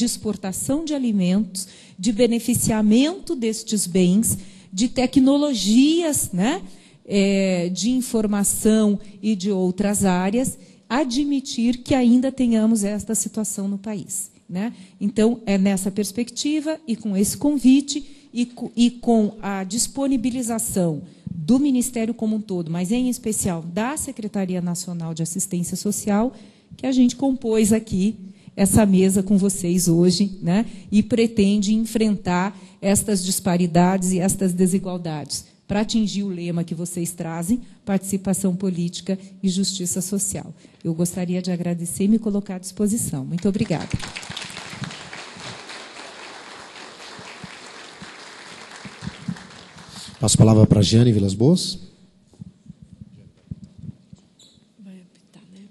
[SPEAKER 2] exportação de alimentos, de beneficiamento destes bens, de tecnologias, né, de informação e de outras áreas, admitir que ainda tenhamos esta situação no país. Né? Então, é nessa perspectiva e com esse convite e com a disponibilização do Ministério como um todo, mas, em especial, da Secretaria Nacional de Assistência Social, que a gente compôs aqui essa mesa com vocês hoje, né, e pretende enfrentar estas disparidades e estas desigualdades, para atingir o lema que vocês trazem, participação política e justiça social. Eu gostaria de agradecer e me colocar à disposição. Muito obrigada.
[SPEAKER 1] Passo a palavra para a Jeane Vilas Boas.
[SPEAKER 3] Vai apitar, né?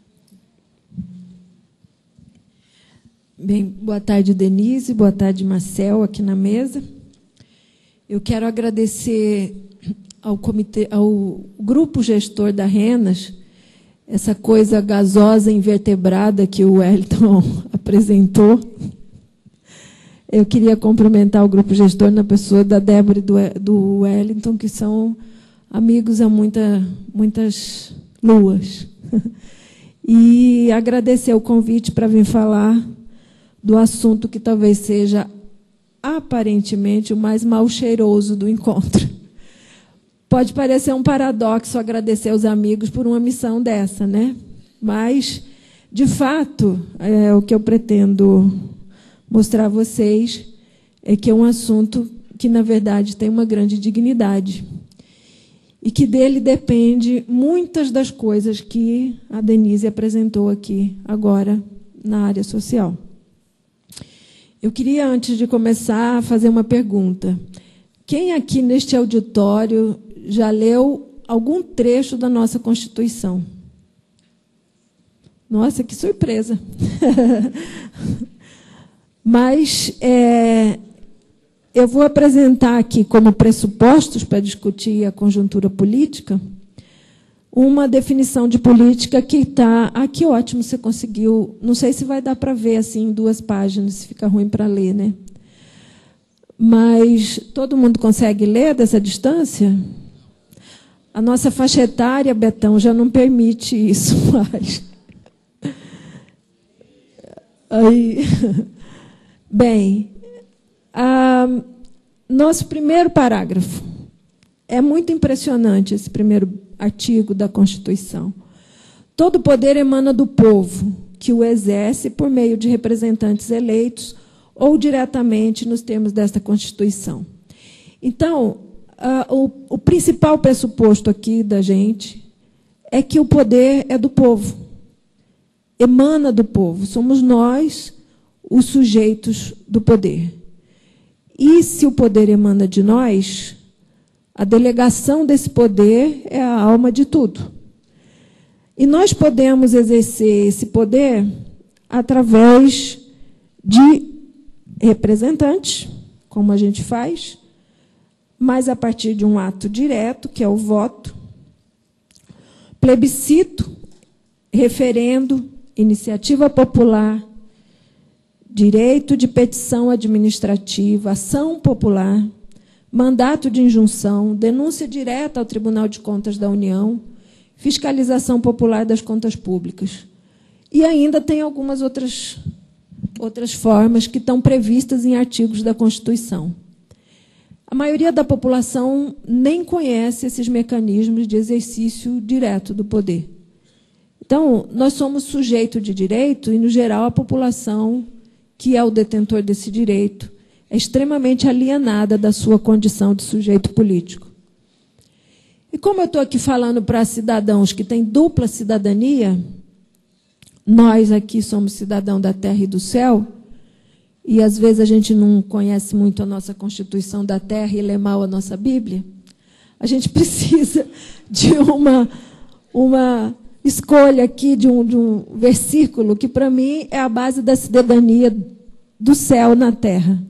[SPEAKER 3] Bem, boa tarde, Denise, boa tarde, Marcel, aqui na mesa. Eu quero agradecer ao comitê, ao grupo gestor da RENAS, essa coisa gasosa, invertebrada que o Wellington apresentou. Eu queria cumprimentar o grupo gestor na pessoa da Débora e do Wellington, que são amigos há muitas luas. E agradecer o convite para vir falar do assunto que talvez seja, aparentemente, o mais mal cheiroso do encontro. Pode parecer um paradoxo agradecer aos amigos por uma missão dessa, né? Mas, de fato, o que eu pretendo mostrar a vocês é que é um assunto que, na verdade, tem uma grande dignidade e que dele depende muitas das coisas que a Denise apresentou aqui agora na área social. Eu queria, antes de começar, fazer uma pergunta. Quem aqui neste auditório já leu algum trecho da nossa Constituição? Nossa, que surpresa! Mas eu vou apresentar aqui como pressupostos para discutir a conjuntura política uma definição de política que está... Ah, que ótimo, você conseguiu... Não sei se vai dar para ver assim em 2 páginas, se fica ruim para ler, né? Mas todo mundo consegue ler dessa distância? A nossa faixa etária, Betão, já não permite isso mais. Aí... Bem, nosso primeiro parágrafo é muito impressionante esse primeiro artigo da Constituição. Todo poder emana do povo, que o exerce por meio de representantes eleitos ou diretamente nos termos desta Constituição. Então, o principal pressuposto aqui da gente é que o poder é do povo, emana do povo, somos nós os sujeitos do poder. E se o poder emana de nós, a delegação desse poder é a alma de tudo. E nós podemos exercer esse poder através de representantes, como a gente faz, mas a partir de um ato direto, que é o voto, plebiscito, referendo, iniciativa popular, direito de petição administrativa, ação popular, mandato de injunção, denúncia direta ao Tribunal de Contas da União, fiscalização popular das contas públicas. E ainda tem algumas outras formas que estão previstas em artigos da Constituição. A maioria da população nem conhece esses mecanismos de exercício direto do poder. Então, nós somos sujeito de direito e, no geral, a população que é o detentor desse direito é extremamente alienada da sua condição de sujeito político. E como eu estou aqui falando para cidadãos que têm dupla cidadania, nós aqui somos cidadão da terra e do céu, e às vezes a gente não conhece muito a nossa Constituição da terra e lê mal a nossa Bíblia, a gente precisa de uma escolha aqui de um versículo que, para mim, é a base da cidadania do céu na terra.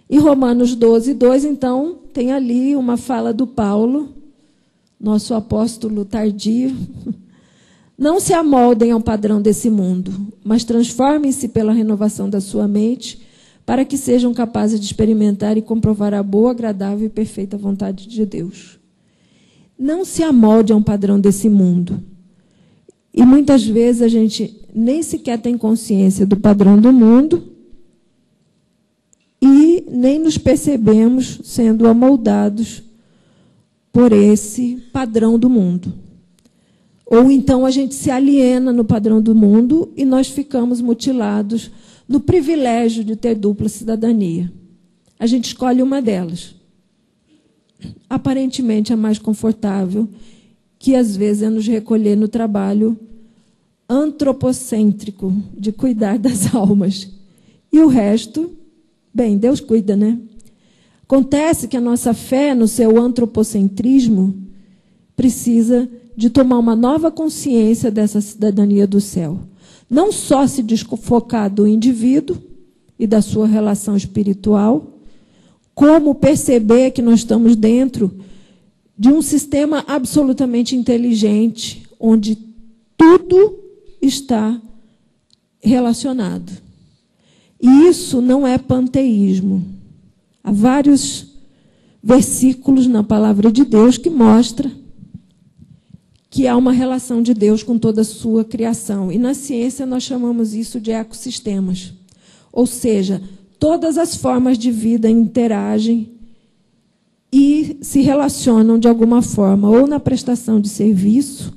[SPEAKER 3] Em Romanos 12, 2, então, tem ali uma fala do Paulo, nosso apóstolo tardio. Não se amoldem ao padrão desse mundo, mas transformem-se pela renovação da sua mente, para que sejam capazes de experimentar e comprovar a boa, agradável e perfeita vontade de Deus. Não se amolde a um padrão desse mundo. E muitas vezes a gente nem sequer tem consciência do padrão do mundo e nem nos percebemos sendo amoldados por esse padrão do mundo. Ou então a gente se aliena no padrão do mundo e nós ficamos mutilados no privilégio de ter dupla cidadania. A gente escolhe uma delas. Aparentemente a mais confortável, que às vezes é nos recolher no trabalho antropocêntrico de cuidar das almas. E o resto, bem, Deus cuida, né? Acontece que a nossa fé, no seu antropocentrismo, precisa de tomar uma nova consciência dessa cidadania do céu. Não só se desfocar do indivíduo e da sua relação espiritual, como perceber que nós estamos dentro de um sistema absolutamente inteligente, onde tudo está relacionado. E isso não é panteísmo. Há vários versículos na palavra de Deus que mostram que há uma relação de Deus com toda a sua criação. E na ciência nós chamamos isso de ecossistemas. Ou seja, todas as formas de vida interagem e se relacionam de alguma forma, ou na prestação de serviço,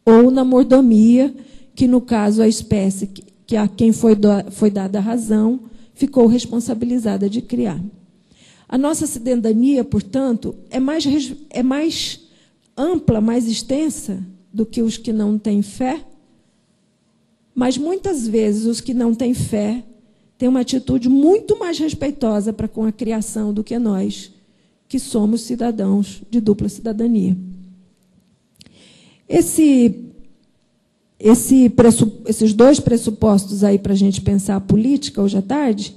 [SPEAKER 3] ou na mordomia, que no caso a espécie que a quem foi dada a razão ficou responsabilizada de criar. A nossa cidadania, portanto, é mais ampla, mais extensa do que os que não têm fé, mas muitas vezes os que não têm fé têm uma atitude muito mais respeitosa para com a criação do que nós, que somos cidadãos de dupla cidadania. Esses dois pressupostos aí para a gente pensar a política hoje à tarde,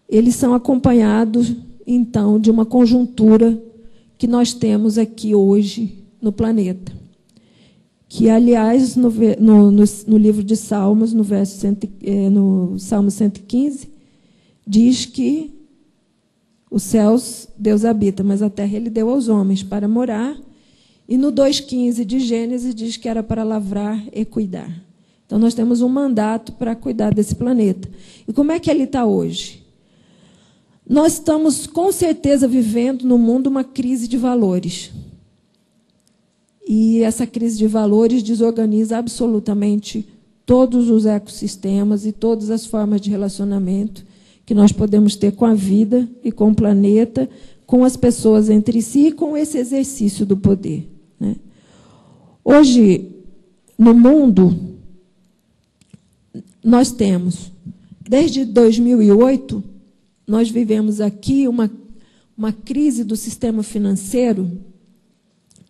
[SPEAKER 3] eles são acompanhados, então, de uma conjuntura que nós temos aqui hoje no planeta. Que, aliás, no livro de Salmos, no Salmo 115, diz que os céus Deus habita, mas a terra Ele deu aos homens para morar. E no 2,15 de Gênesis diz que era para lavrar e cuidar. Então, nós temos um mandato para cuidar desse planeta. E como é que ele está hoje? Nós estamos, com certeza, vivendo no mundo uma crise de valores. E essa crise de valores desorganiza absolutamente todos os ecossistemas e todas as formas de relacionamento que nós podemos ter com a vida e com o planeta, com as pessoas entre si e com esse exercício do poder, né? Hoje, no mundo, nós temos, desde 2008, nós vivemos aqui uma crise do sistema financeiro,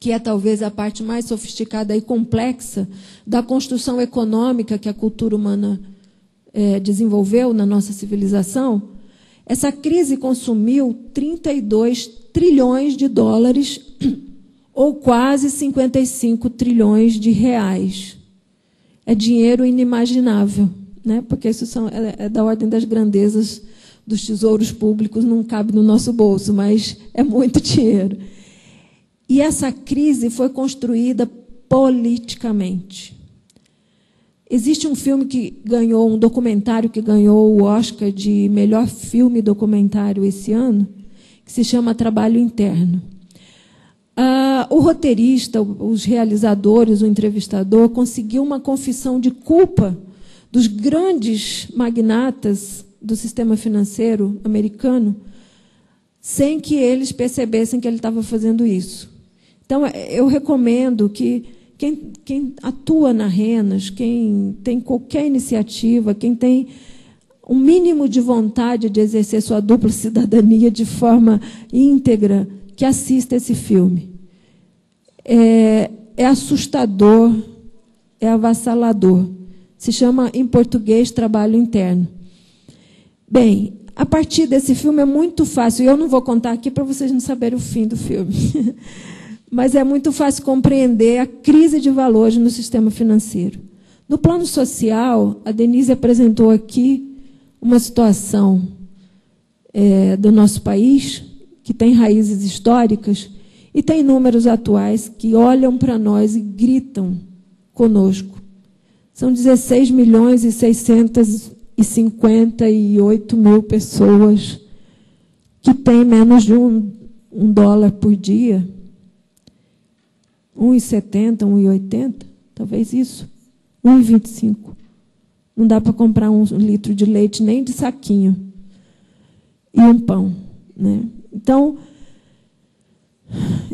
[SPEAKER 3] que é talvez a parte mais sofisticada e complexa da construção econômica que a cultura humana desenvolveu na nossa civilização. Essa crise consumiu 32 trilhões de dólares, ou quase 55 trilhões de reais. É dinheiro inimaginável, né? Porque isso é da ordem das grandezas dos tesouros públicos, não cabe no nosso bolso, mas é muito dinheiro. E essa crise foi construída politicamente. Existe um filme que ganhou, um documentário que ganhou o Oscar de melhor filme documentário esse ano, que se chama Trabalho Interno. O roteirista, os realizadores, o entrevistador, conseguiu uma confissão de culpa dos grandes magnatas do sistema financeiro americano, sem que eles percebessem que ele estava fazendo isso. Então, eu recomendo que quem atua na RENAS, quem tem qualquer iniciativa, quem tem um mínimo de vontade de exercer sua dupla cidadania de forma íntegra, que assista esse filme. É assustador, é avassalador. Se chama, em português, Trabalho Interno. Bem, a partir desse filme é muito fácil, e eu não vou contar aqui para vocês não saberem o fim do filme, mas é muito fácil compreender a crise de valores no sistema financeiro. No plano social, a Denise apresentou aqui uma situação do nosso país, que tem raízes históricas, e tem números atuais que olham para nós e gritam conosco. São 16 milhões e 658 mil pessoas que têm menos de um dólar por dia. 1,70, 1,80, talvez isso. 1,25. Não dá para comprar 1 litro de leite nem de saquinho. E um pão, né? Então,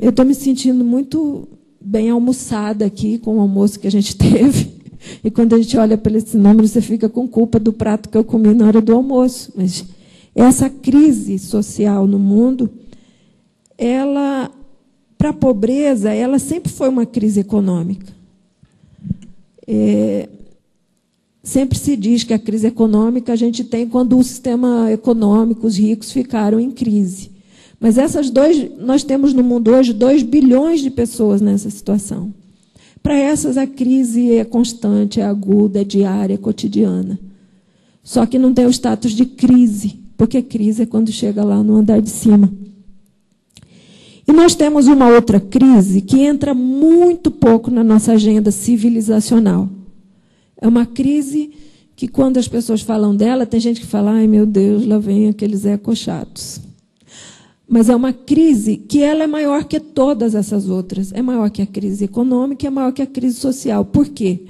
[SPEAKER 3] eu estou me sentindo muito bem almoçada aqui com o almoço que a gente teve. E quando a gente olha para esse número, você fica com culpa do prato que eu comi na hora do almoço. Mas essa crise social no mundo, ela, para a pobreza, ela sempre foi uma crise econômica. Sempre se diz que a crise econômica a gente tem quando o sistema econômico, os ricos, ficaram em crise. Mas nós temos no mundo hoje 2 bilhões de pessoas nessa situação. Para essas, a crise é constante, é aguda, é diária, é cotidiana. Só que não tem o status de crise, porque crise é quando chega lá no andar de cima. E nós temos uma outra crise que entra muito pouco na nossa agenda civilizacional. É uma crise que, quando as pessoas falam dela, tem gente que fala, ai, meu Deus, lá vem aqueles ecochatos. Mas é uma crise que ela é maior que todas essas outras. É maior que a crise econômica, é maior que a crise social. Por quê?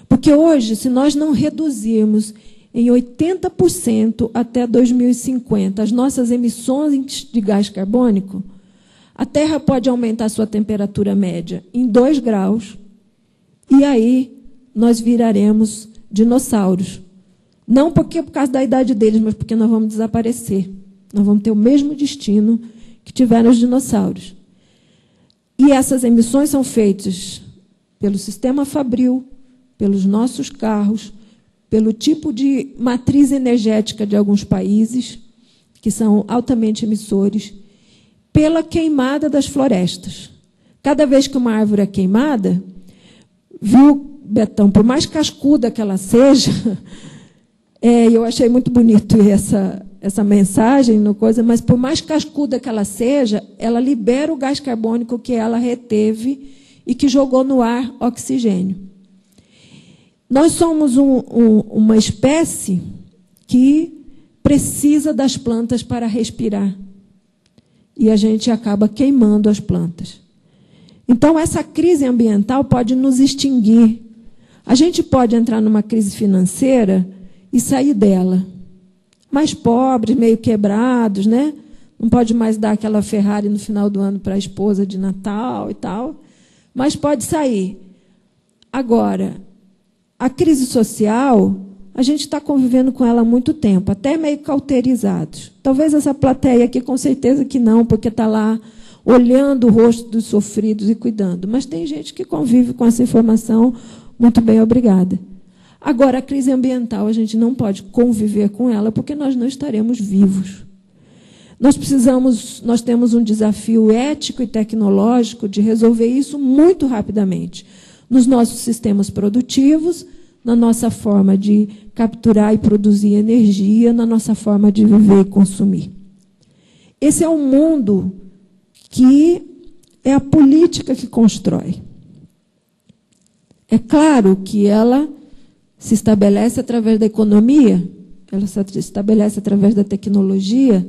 [SPEAKER 3] Porque hoje, se nós não reduzirmos em 80% até 2050 as nossas emissões de gás carbônico, a Terra pode aumentar sua temperatura média em 2 graus, e aí nós viraremos dinossauros. Não por causa da idade deles, mas porque nós vamos desaparecer. Nós vamos ter o mesmo destino que tiveram os dinossauros. E essas emissões são feitas pelo sistema fabril, pelos nossos carros, pelo tipo de matriz energética de alguns países, que são altamente emissores, pela queimada das florestas. Cada vez que uma árvore é queimada, viu, Betão, por mais cascuda que ela seja, eu achei muito bonito essa mensagem, mas por mais cascuda que ela seja, ela libera o gás carbônico que ela reteve e que jogou no ar oxigênio. Nós somos uma espécie que precisa das plantas para respirar. E a gente acaba queimando as plantas. Então, essa crise ambiental pode nos extinguir. A gente pode entrar numa crise financeira e sair dela. Mais pobres, meio quebrados, né? Não pode mais dar aquela Ferrari no final do ano para a esposa de Natal e tal, mas pode sair. Agora, a crise social, a gente está convivendo com ela há muito tempo, até meio cauterizados. Talvez essa plateia aqui, com certeza que não, porque está lá olhando o rosto dos sofridos e cuidando. Mas tem gente que convive com essa informação. Muito bem, obrigada. Agora, a crise ambiental, a gente não pode conviver com ela, porque nós não estaremos vivos. Nós temos um desafio ético e tecnológico de resolver isso muito rapidamente, nos nossos sistemas produtivos, na nossa forma de capturar e produzir energia, na nossa forma de viver e consumir. Esse é um mundo que é a política que constrói. É claro que ela se estabelece através da economia, ela se estabelece através da tecnologia,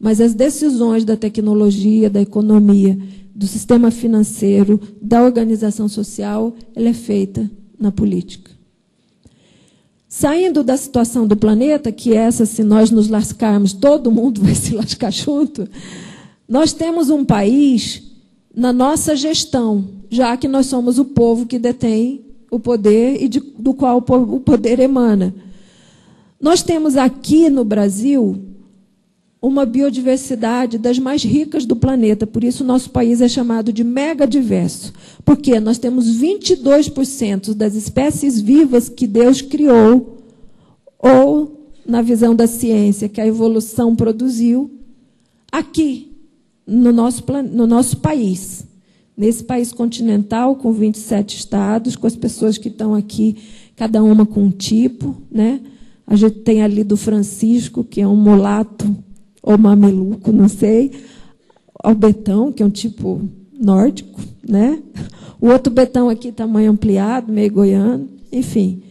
[SPEAKER 3] mas as decisões da tecnologia, da economia, do sistema financeiro, da organização social, ela é feita na política. Saindo da situação do planeta, que essa, se nós nos lascarmos, todo mundo vai se lascar junto, nós temos um país na nossa gestão, já que nós somos o povo que detém o poder e do qual o poder emana. Nós temos aqui no Brasil uma biodiversidade das mais ricas do planeta, por isso o nosso país é chamado de megadiverso, porque nós temos 22% das espécies vivas que Deus criou, ou, na visão da ciência, que a evolução produziu, aqui, no nosso país. Nesse país continental, com 27 estados, com as pessoas que estão aqui, cada uma com um tipo, né? A gente tem ali do Francisco, que é um mulato, ou mameluco, não sei, ao Betão, que é um tipo nórdico, né? O outro Betão aqui, tamanho ampliado, meio goiano, enfim.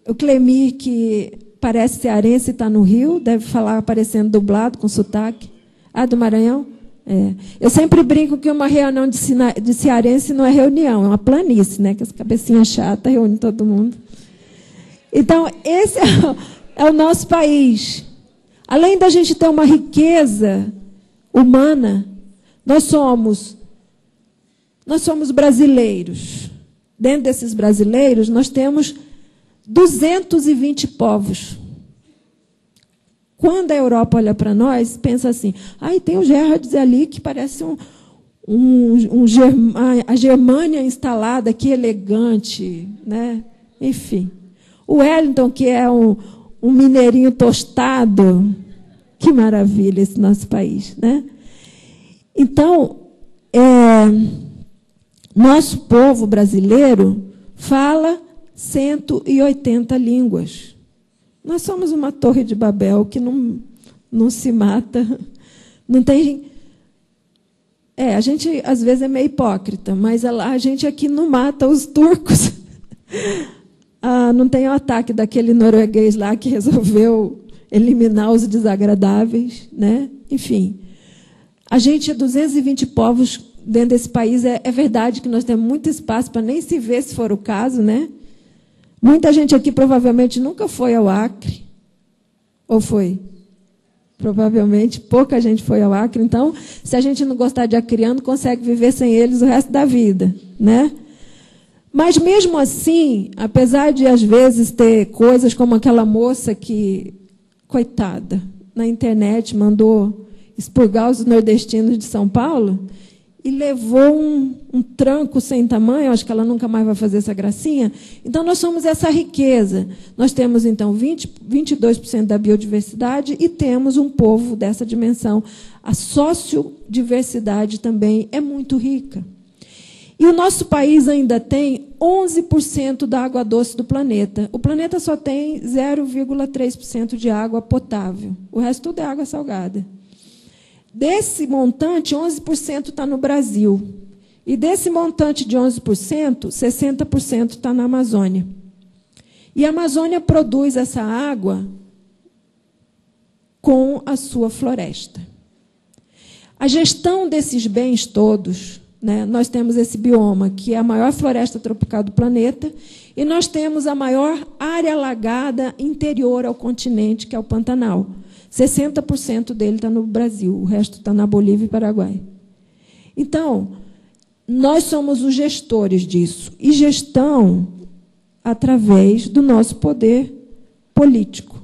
[SPEAKER 3] O Clemir, que parece cearense, está no Rio, deve falar aparecendo dublado, com sotaque. Ah, do Maranhão? É. Eu sempre brinco que uma reunião de cearense não é reunião, é uma planície, né? Que as cabecinhas chatas reúnem todo mundo. Então, esse é o nosso país. Além da gente ter uma riqueza humana, nós somos brasileiros. Dentro desses brasileiros, nós temos 220 povos. Quando a Europa olha para nós, pensa assim, tem o Gerhards ali que parece a Germânia instalada, que elegante, né? Enfim. O Wellington, que é um mineirinho tostado, que maravilha esse nosso país, né? Então, nosso povo brasileiro fala 180 línguas. Nós somos uma torre de Babel que não se mata. Não tem. A gente, às vezes, é meio hipócrita, mas a gente aqui não mata os turcos. Não tem o ataque daquele norueguês lá que resolveu eliminar os desagradáveis, né? Enfim, a gente é 220 povos dentro desse país. É verdade que nós temos muito espaço para nem se ver, se for o caso, né? Muita gente aqui provavelmente nunca foi ao Acre. Ou foi? Provavelmente pouca gente foi ao Acre. Então, se a gente não gostar de acriano, consegue viver sem eles o resto da vida, né? Mas, mesmo assim, apesar de, às vezes, ter coisas como aquela moça que, coitada, na internet mandou expurgar os nordestinos de São Paulo e levou um tranco sem tamanho, acho que ela nunca mais vai fazer essa gracinha. Então, nós somos essa riqueza. Nós temos, então, 22% da biodiversidade e temos um povo dessa dimensão. A sociodiversidade também é muito rica. E o nosso país ainda tem 11% da água doce do planeta. O planeta só tem 0,3% de água potável. O resto tudo é água salgada. Desse montante, 11% está no Brasil. E desse montante de 11%, 60% está na Amazônia. E a Amazônia produz essa água com a sua floresta. A gestão desses bens todos, né, nós temos esse bioma, que é a maior floresta tropical do planeta, e nós temos a maior área alagada interior ao continente, que é o Pantanal. 60% dele está no Brasil, o resto está na Bolívia e Paraguai. Então, nós somos os gestores disso. E gestão através do nosso poder político.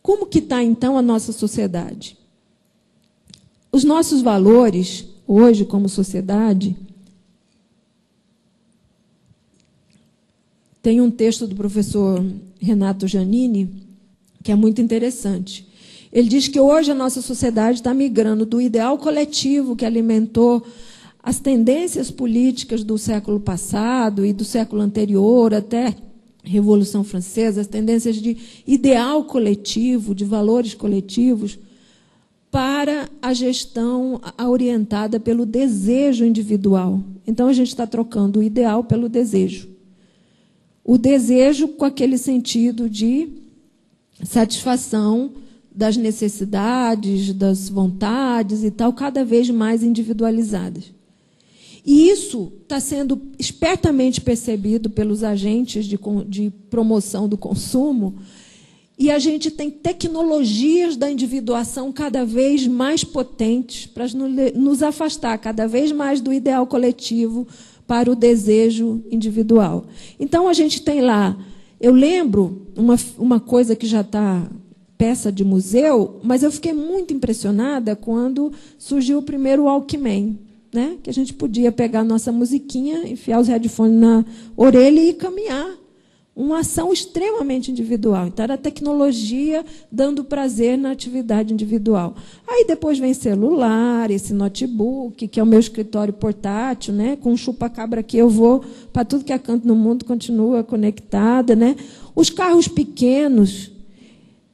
[SPEAKER 3] Como que está, então, a nossa sociedade? Os nossos valores, hoje, como sociedade, tem um texto do professor Renato Giannini, que é muito interessante. Ele diz que hoje a nossa sociedade está migrando do ideal coletivo que alimentou as tendências políticas do século passado e do século anterior, até a Revolução Francesa, as tendências de ideal coletivo, de valores coletivos, para a gestão orientada pelo desejo individual. Então, a gente está trocando o ideal pelo desejo. O desejo com aquele sentido de satisfação das necessidades, das vontades e tal, cada vez mais individualizadas. E isso está sendo espertamente percebido pelos agentes de promoção do consumo, e a gente tem tecnologias da individuação cada vez mais potentes para nos afastar cada vez mais do ideal coletivo para o desejo individual. Então, a gente tem lá, eu lembro uma coisa que já está peça de museu, mas eu fiquei muito impressionada quando surgiu o primeiro Walkman, né? Que a gente podia pegar a nossa musiquinha, enfiar os headphones na orelha e caminhar. Uma ação extremamente individual. Então, era a tecnologia dando prazer na atividade individual. Aí, depois vem celular, esse notebook, que é o meu escritório portátil, né? Com um chupa-cabra que eu vou para tudo que é canto no mundo, continua conectada, né? Os carros pequenos.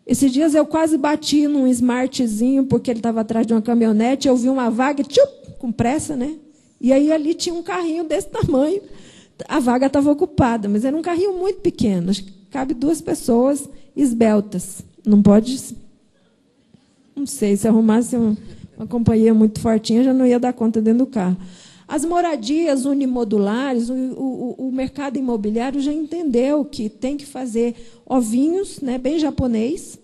[SPEAKER 3] Esses dias eu quase bati num smartzinho, porque ele estava atrás de uma caminhonete, eu vi uma vaga, com pressa, né? E aí ali tinha um carrinho desse tamanho. A vaga estava ocupada, mas era um carrinho muito pequeno. Acho que cabe 2 pessoas esbeltas. Não pode... Não sei, se arrumasse uma companhia muito fortinha, já não ia dar conta dentro do carro. As moradias unimodulares, o mercado imobiliário já entendeu que tem que fazer ovinhos, né, bem japonês,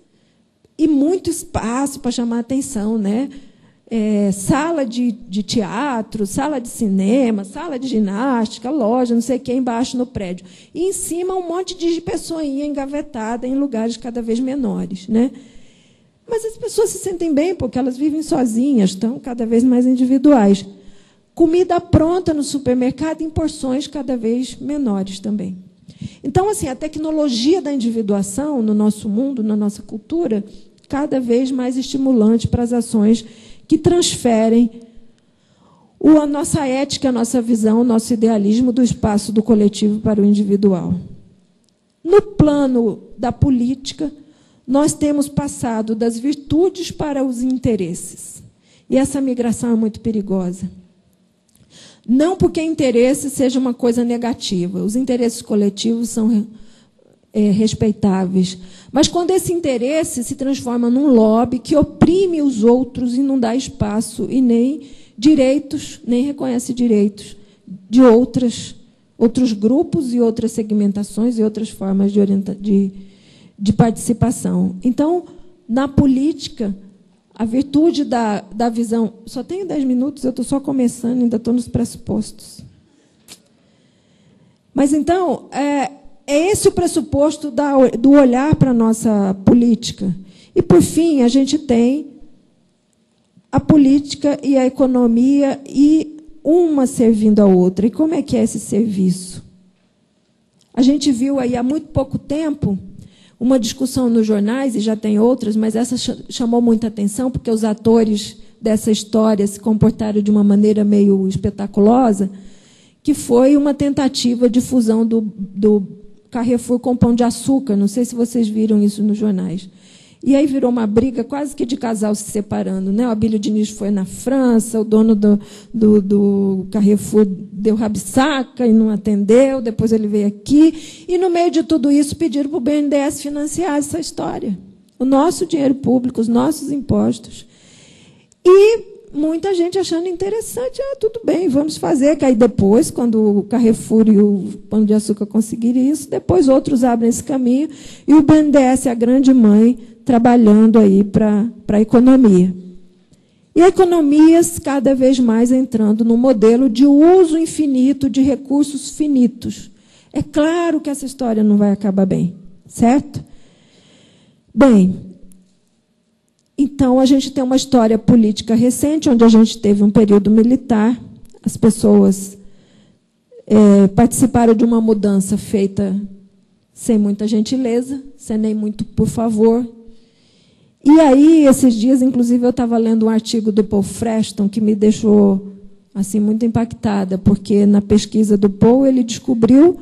[SPEAKER 3] e muito espaço para chamar a atenção, né? Sala de teatro, sala de cinema, sala de ginástica, loja, não sei o que, embaixo no prédio. E, em cima, um monte de pessoinha engavetada em lugares cada vez menores, né? Mas as pessoas se sentem bem, porque elas vivem sozinhas, estão cada vez mais individuais. Comida pronta no supermercado em porções cada vez menores também. Então, assim, a tecnologia da individuação no nosso mundo, na nossa cultura, cada vez mais estimulante para as ações que transferem a nossa ética, a nossa visão, o nosso idealismo do espaço do coletivo para o individual. No plano da política, nós temos passado das virtudes para os interesses. E essa migração é muito perigosa. Não porque interesse seja uma coisa negativa. Os interesses coletivos são respeitáveis. Mas quando esse interesse se transforma num lobby que oprime os outros e não dá espaço e nem direitos, nem reconhece direitos de outros grupos e outras segmentações e outras formas de participação. Então, na política, a virtude da visão... Só tenho 10 minutos, eu estou só começando, ainda estou nos pressupostos. Mas, então, é esse o pressuposto do olhar para a nossa política. E, por fim, a gente tem a política e a economia, e uma servindo a outra. E como é que é esse serviço? A gente viu aí há muito pouco tempo uma discussão nos jornais, e já tem outras, mas essa chamou muita atenção, porque os atores dessa história se comportaram de uma maneira meio espetaculosa, que foi uma tentativa de fusão do Carrefour com Pão de Açúcar. Não sei se vocês viram isso nos jornais. E aí virou uma briga quase que de casal se separando, né? O Abílio Diniz foi na França, o dono do Carrefour deu rabisaca e não atendeu, depois ele veio aqui. E, no meio de tudo isso, pediram para o BNDES financiar essa história. O nosso dinheiro público, os nossos impostos. E muita gente achando interessante, tudo bem, vamos fazer, que aí depois, quando o Carrefour e o Pão de Açúcar conseguirem isso, depois outros abrem esse caminho, e o BNDES é a grande mãe trabalhando aí para a economia. E a economia cada vez mais entrando no modelo de uso infinito de recursos finitos. É claro que essa história não vai acabar bem, certo? Bem, então, a gente tem uma história política recente, onde a gente teve um período militar, as pessoas participaram de uma mudança feita sem muita gentileza, sem nem muito por favor. E aí, esses dias, inclusive, eu estava lendo um artigo do Paul Freston, que me deixou assim, muito impactada, porque, na pesquisa do Paul, ele descobriu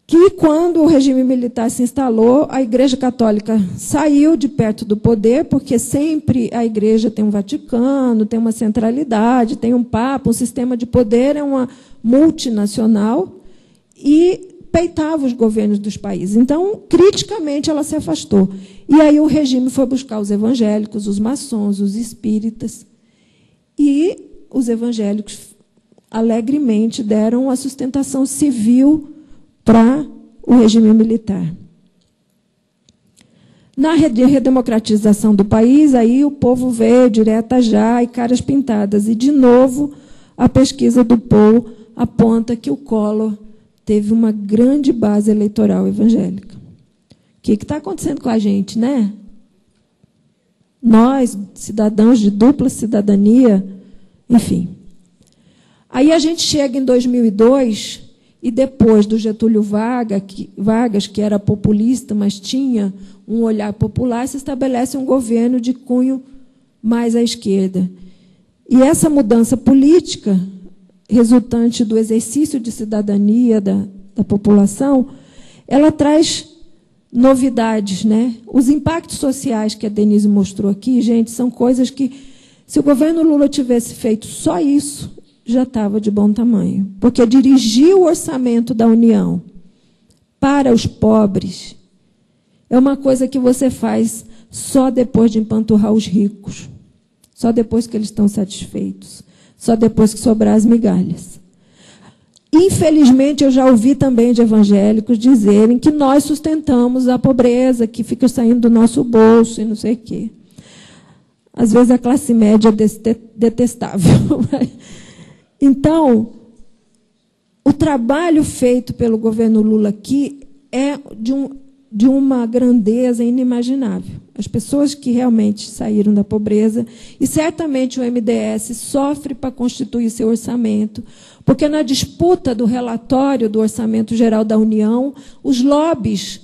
[SPEAKER 3] que, quando o regime militar se instalou, a Igreja Católica saiu de perto do poder, porque sempre a Igreja tem um Vaticano, tem uma centralidade, tem um Papa, um sistema de poder, é uma multinacional, e peitava os governos dos países. Então, criticamente, ela se afastou. E aí o regime foi buscar os evangélicos, os maçons, os espíritas, e os evangélicos alegremente deram a sustentação civil para o regime militar. Na redemocratização do país, aí o povo veio direta já e caras pintadas. E, de novo, a pesquisa do Paul aponta que o Collor teve uma grande base eleitoral evangélica. O que está acontecendo com a gente, né? Nós, cidadãos de dupla cidadania, enfim. Aí a gente chega em 2002... E depois do Getúlio Vargas, que era populista, mas tinha um olhar popular, se estabelece um governo de cunho mais à esquerda. E essa mudança política, resultante do exercício de cidadania da população, ela traz novidades, né? Os impactos sociais que a Denise mostrou aqui, gente, são coisas que, se o governo Lula tivesse feito só isso, já estava de bom tamanho. Porque dirigir o orçamento da União para os pobres é uma coisa que você faz só depois de empanturrar os ricos, só depois que eles estão satisfeitos, só depois que sobrar as migalhas. Infelizmente, eu já ouvi também de evangélicos dizerem que nós sustentamos a pobreza, que fica saindo do nosso bolso e não sei o quê. Às vezes a classe média é detestável. Então, o trabalho feito pelo governo Lula aqui é de uma grandeza inimaginável. As pessoas que realmente saíram da pobreza, e certamente o MDS sofre para constituir seu orçamento, porque na disputa do relatório do Orçamento Geral da União, os lobbies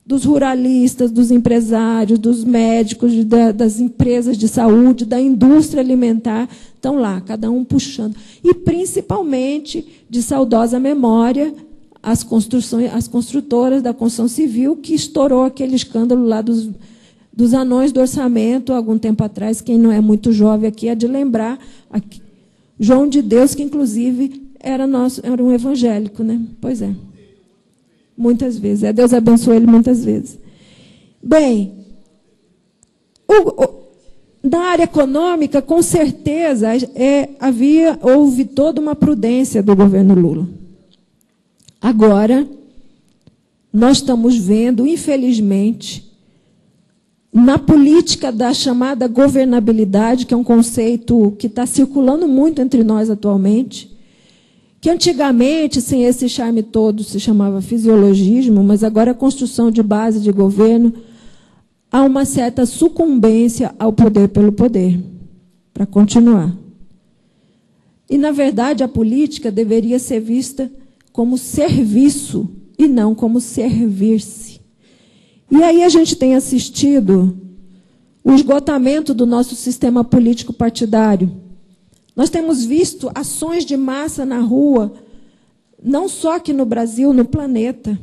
[SPEAKER 3] dos ruralistas, dos empresários, dos médicos, das empresas de saúde, da indústria alimentar, estão lá, cada um puxando. E, principalmente, de saudosa memória, as construtoras da construção civil, que estourou aquele escândalo lá dos anões do orçamento, algum tempo atrás. Quem não é muito jovem aqui é de lembrar. Aqui, João de Deus, que, inclusive, era um evangélico, né? Pois é. Muitas vezes. Deus abençoou ele muitas vezes. Bem, na área econômica, com certeza, houve toda uma prudência do governo Lula. Agora, nós estamos vendo, infelizmente, na política da chamada governabilidade, que é um conceito que está circulando muito entre nós atualmente, que antigamente, sem esse charme todo, se chamava fisiologismo, mas agora a construção de base de governo, há uma certa sucumbência ao poder pelo poder, para continuar. E, na verdade, a política deveria ser vista como serviço e não como servir-se. E aí a gente tem assistido o esgotamento do nosso sistema político partidário. Nós temos visto ações de massa na rua, não só aqui no Brasil, no planeta,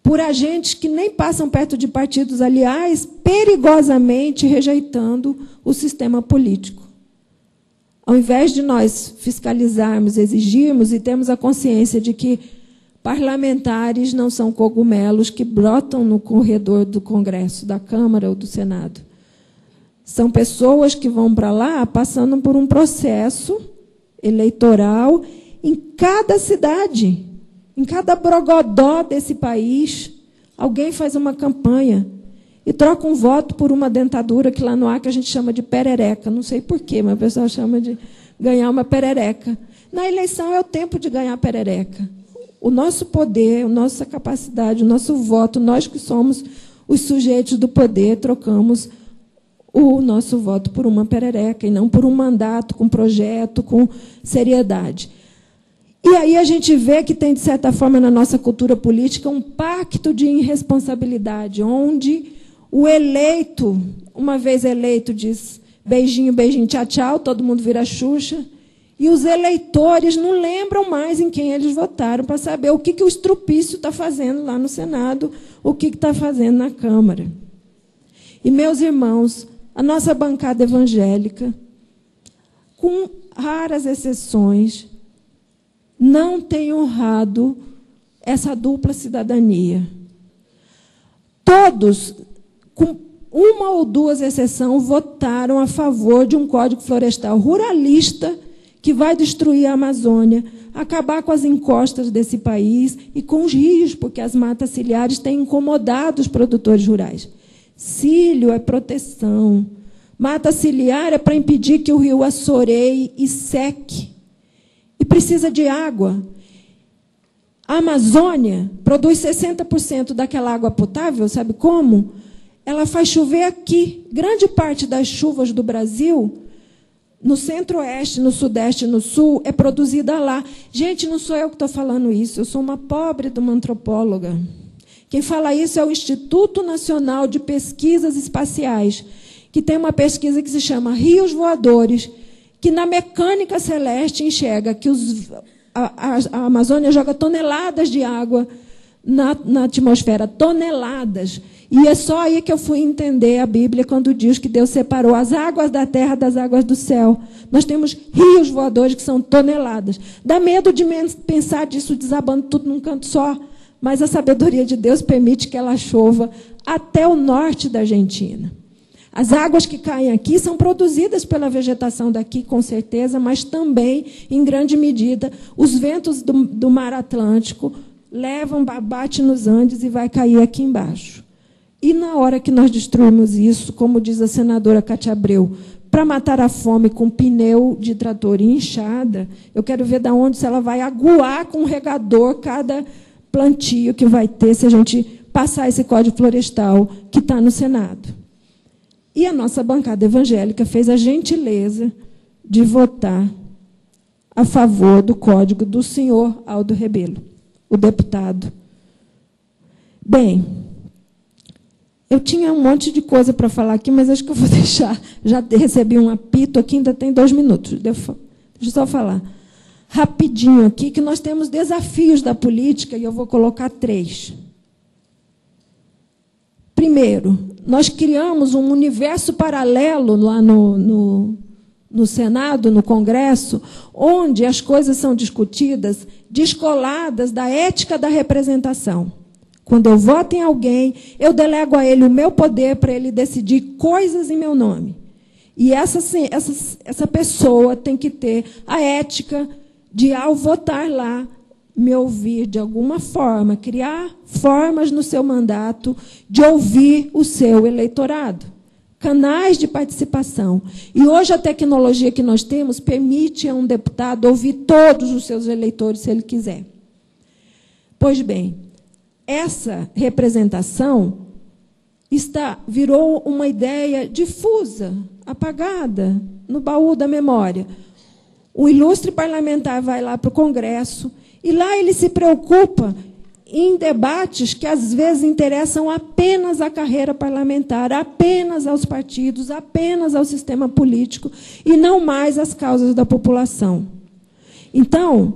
[SPEAKER 3] por agentes que nem passam perto de partidos, aliás, perigosamente rejeitando o sistema político. Ao invés de nós fiscalizarmos, exigirmos e termos a consciência de que parlamentares não são cogumelos que brotam no corredor do Congresso, da Câmara ou do Senado. São pessoas que vão para lá passando por um processo eleitoral em cada cidade, em cada brogodó desse país. Alguém faz uma campanha e troca um voto por uma dentadura que lá no Acre a gente chama de perereca. Não sei porquê, mas o pessoal chama de ganhar uma perereca. Na eleição é o tempo de ganhar perereca. O nosso poder, a nossa capacidade, o nosso voto, nós que somos os sujeitos do poder, trocamos o nosso voto por uma perereca e não por um mandato, com projeto, com seriedade. E aí a gente vê que tem, de certa forma, na nossa cultura política, um pacto de irresponsabilidade, onde o eleito, uma vez eleito, diz beijinho, beijinho, tchau, tchau, todo mundo vira Xuxa, e os eleitores não lembram mais em quem eles votaram para saber o que o estrupício está fazendo lá no Senado, o que está fazendo na Câmara. E, meus irmãos, a nossa bancada evangélica, com raras exceções, não tem honrado essa dupla cidadania. Todos, com uma ou duas exceções, votaram a favor de um Código Florestal ruralista que vai destruir a Amazônia, acabar com as encostas desse país e com os rios, porque as matas ciliares têm incomodado os produtores rurais. Cílio é proteção. Mata ciliar é para impedir que o rio assoreie e seque. E precisa de água. A Amazônia produz 60% daquela água potável, sabe como? Ela faz chover aqui. Grande parte das chuvas do Brasil, no centro-oeste, no sudeste e no sul, é produzida lá. Gente, não sou eu que estou falando isso, eu sou uma pobre de uma antropóloga. Quem fala isso é o Instituto Nacional de Pesquisas Espaciais, que tem uma pesquisa que se chama Rios Voadores, que na mecânica celeste enxerga que a Amazônia joga toneladas de água na atmosfera, toneladas. E é só aí que eu fui entender a Bíblia, quando diz que Deus separou as águas da terra das águas do céu. Nós temos rios voadores que são toneladas. Dá medo de pensar disso desabando tudo num canto só, mas a sabedoria de Deus permite que ela chova até o norte da Argentina. As águas que caem aqui são produzidas pela vegetação daqui, com certeza, mas também, em grande medida, os ventos do Mar Atlântico levam, bate nos Andes e vai cair aqui embaixo. E na hora que nós destruímos isso, como diz a senadora Cátia Abreu, para matar a fome com pneu de trator e enxada, eu quero ver de onde se ela vai aguar com um regador cada plantio que vai ter se a gente passar esse Código Florestal que está no Senado. E a nossa bancada evangélica fez a gentileza de votar a favor do código do senhor Aldo Rebelo, o deputado. Bem, eu tinha um monte de coisa para falar aqui, mas acho que eu vou deixar. Já recebi um apito aqui, ainda tem 2 minutos. Deixa eu só falar rapidinho aqui, que nós temos desafios da política, e eu vou colocar 3. Primeiro, nós criamos um universo paralelo lá no Senado, no Congresso, onde as coisas são discutidas descoladas da ética da representação. Quando eu voto em alguém, eu delego a ele o meu poder para ele decidir coisas em meu nome. E essa pessoa tem que ter a ética de, ao votar lá, me ouvir de alguma forma, criar formas no seu mandato de ouvir o seu eleitorado. Canais de participação. E hoje a tecnologia que nós temos permite a um deputado ouvir todos os seus eleitores, se ele quiser. Pois bem, essa representação virou uma ideia difusa, apagada, no baú da memória. O ilustre parlamentar vai lá para o Congresso e lá ele se preocupa em debates que, às vezes, interessam apenas à carreira parlamentar, apenas aos partidos, apenas ao sistema político, e não mais às causas da população. Então,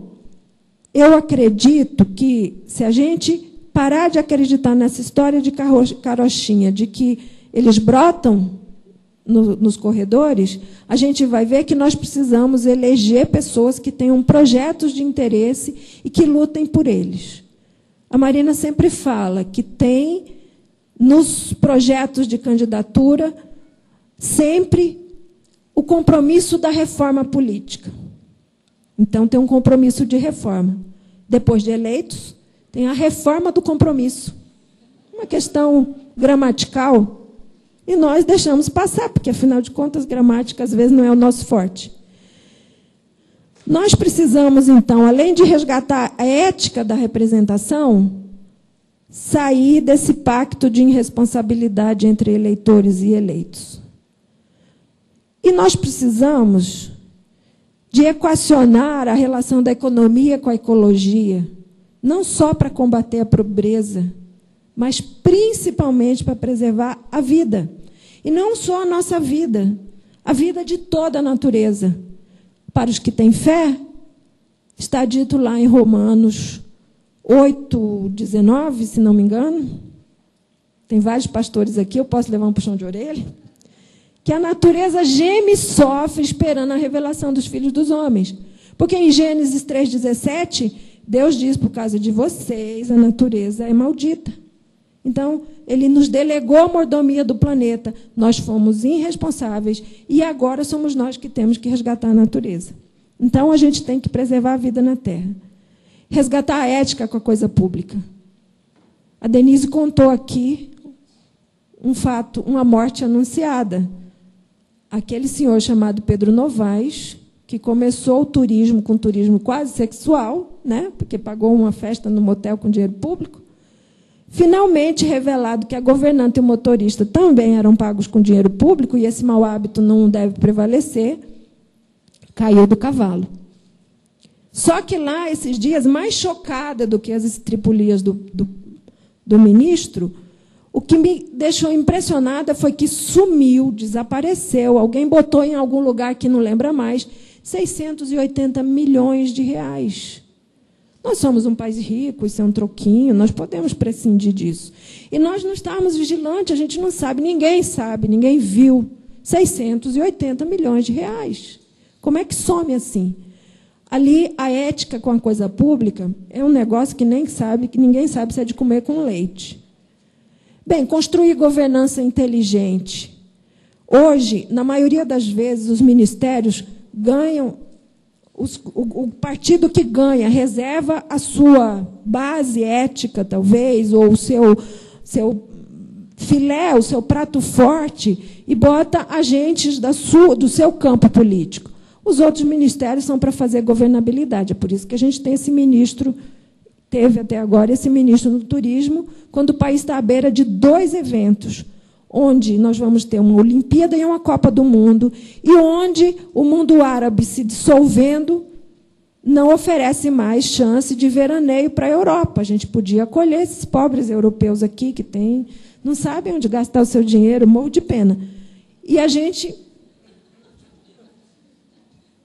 [SPEAKER 3] eu acredito que, se a gente parar de acreditar nessa história de carochinha, de que eles brotam nos corredores, a gente vai ver que nós precisamos eleger pessoas que tenham projetos de interesse e que lutem por eles. A Marina sempre fala que tem, nos projetos de candidatura, sempre o compromisso da reforma política. Então, tem um compromisso de reforma. Depois de eleitos, tem a reforma do compromisso. Uma questão gramatical, e nós deixamos passar, porque, afinal de contas, gramática, às vezes, não é o nosso forte. Nós precisamos, então, além de resgatar a ética da representação, sair desse pacto de irresponsabilidade entre eleitores e eleitos. E nós precisamos de equacionar a relação da economia com a ecologia, não só para combater a pobreza, mas principalmente para preservar a vida. E não só a nossa vida, a vida de toda a natureza. Para os que têm fé, está dito lá em Romanos 8:19, se não me engano. Tem vários pastores aqui, eu posso levar um puxão de orelha. Que a natureza geme e sofre esperando a revelação dos filhos dos homens. Porque em Gênesis 3:17, Deus diz, por causa de vocês, a natureza é maldita. Então, ele nos delegou a mordomia do planeta, nós fomos irresponsáveis e agora somos nós que temos que resgatar a natureza. Então, a gente tem que preservar a vida na Terra. Resgatar a ética com a coisa pública. A Denise contou aqui um fato, uma morte anunciada. Aquele senhor chamado Pedro Novaes, que começou o turismo com turismo quase sexual, né, porque pagou uma festa no motel com dinheiro público, finalmente revelado que a governanta e o motorista também eram pagos com dinheiro público, e esse mau hábito não deve prevalecer, caiu do cavalo. Só que lá, esses dias, mais chocada do que as estripulias do ministro, o que me deixou impressionada foi que sumiu, desapareceu, alguém botou em algum lugar que não lembra mais, 680 milhões de reais. Nós somos um país rico, isso é um troquinho, nós podemos prescindir disso. E nós não estamos vigilantes, a gente não sabe, ninguém viu. 680 milhões de reais. Como é que some assim? Ali, a ética com a coisa pública é um negócio que ninguém sabe se é de comer com leite. Bem, construir governança inteligente. Hoje, na maioria das vezes, os ministérios ganham, o partido que ganha reserva a sua base ética, talvez, ou o seu filé, o seu prato forte, e bota agentes do seu campo político. Os outros ministérios são para fazer governabilidade. É por isso que a gente tem esse ministro, teve até agora esse ministro do turismo, quando o país está à beira de 2 eventos, onde nós vamos ter uma Olimpíada e uma Copa do Mundo, e onde o mundo árabe se dissolvendo não oferece mais chance de veraneio para a Europa. A gente podia acolher esses pobres europeus aqui, que não sabem onde gastar o seu dinheiro, morro de pena. E a gente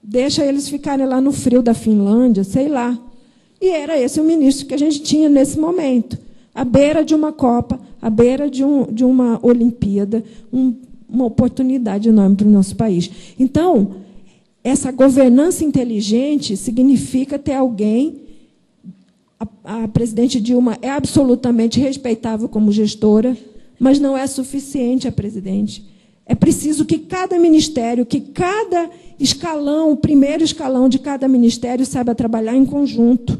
[SPEAKER 3] deixa eles ficarem lá no frio da Finlândia, sei lá. E era esse o ministro que a gente tinha nesse momento, à beira de uma Copa, à beira de uma Olimpíada, uma oportunidade enorme para o nosso país. Então, essa governança inteligente significa ter alguém. A presidente Dilma é absolutamente respeitável como gestora, mas não é suficiente a presidente. É preciso que cada ministério, que cada escalão, o primeiro escalão de cada ministério, saiba trabalhar em conjunto,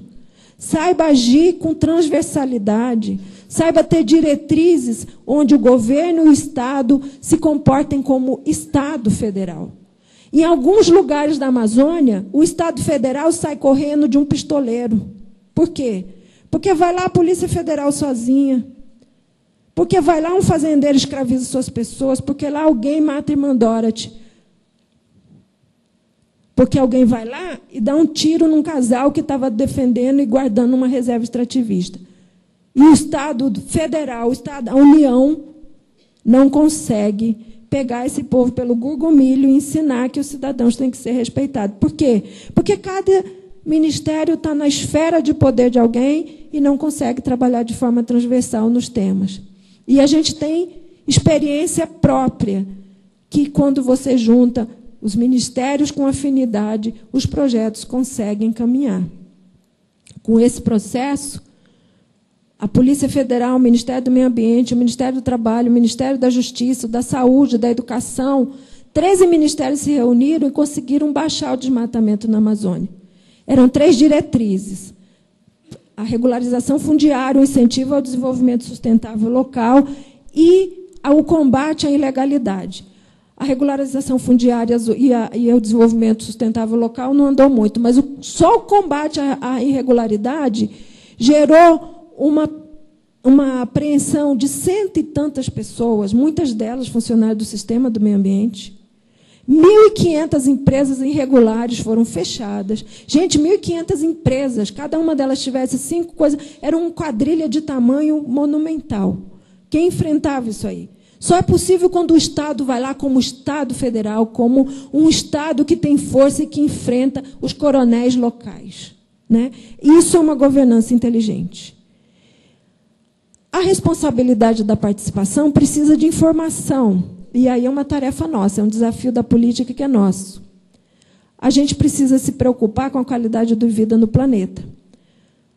[SPEAKER 3] saiba agir com transversalidade, saiba ter diretrizes onde o governo e o Estado se comportem como Estado federal. Em alguns lugares da Amazônia, o Estado federal sai correndo de um pistoleiro. Por quê? Porque vai lá a Polícia Federal sozinha, porque vai lá um fazendeiro escraviza suas pessoas, porque lá alguém mata Irmã Dorothy, porque alguém vai lá e dá um tiro num casal que estava defendendo e guardando uma reserva extrativista. E o Estado federal, a União, não consegue pegar esse povo pelo gurgumilho e ensinar que os cidadãos têm que ser respeitados. Por quê? Porque cada ministério está na esfera de poder de alguém e não consegue trabalhar de forma transversal nos temas. E a gente tem experiência própria, que quando você junta os ministérios com afinidade, os projetos conseguem caminhar. Com esse processo, a Polícia Federal, o Ministério do Meio Ambiente, o Ministério do Trabalho, o Ministério da Justiça, da Saúde, da Educação, 13 ministérios se reuniram e conseguiram baixar o desmatamento na Amazônia. Eram 3 diretrizes: a regularização fundiária, o incentivo ao desenvolvimento sustentável local e o combate à ilegalidade. A regularização fundiária e o desenvolvimento sustentável local não andou muito, mas só o combate à irregularidade gerou uma apreensão de 100 e tantas pessoas, muitas delas funcionários do sistema do meio ambiente. 1.500 empresas irregulares foram fechadas. Gente, 1.500 empresas, cada uma delas tivesse 5 coisas, era uma quadrilha de tamanho monumental. Quem enfrentava isso aí? Só é possível quando o Estado vai lá como Estado federal, como um Estado que tem força e que enfrenta os coronéis locais, né? Isso é uma governança inteligente. A responsabilidade da participação precisa de informação. E aí é uma tarefa nossa, é um desafio da política que é nosso. A gente precisa se preocupar com a qualidade de vida no planeta.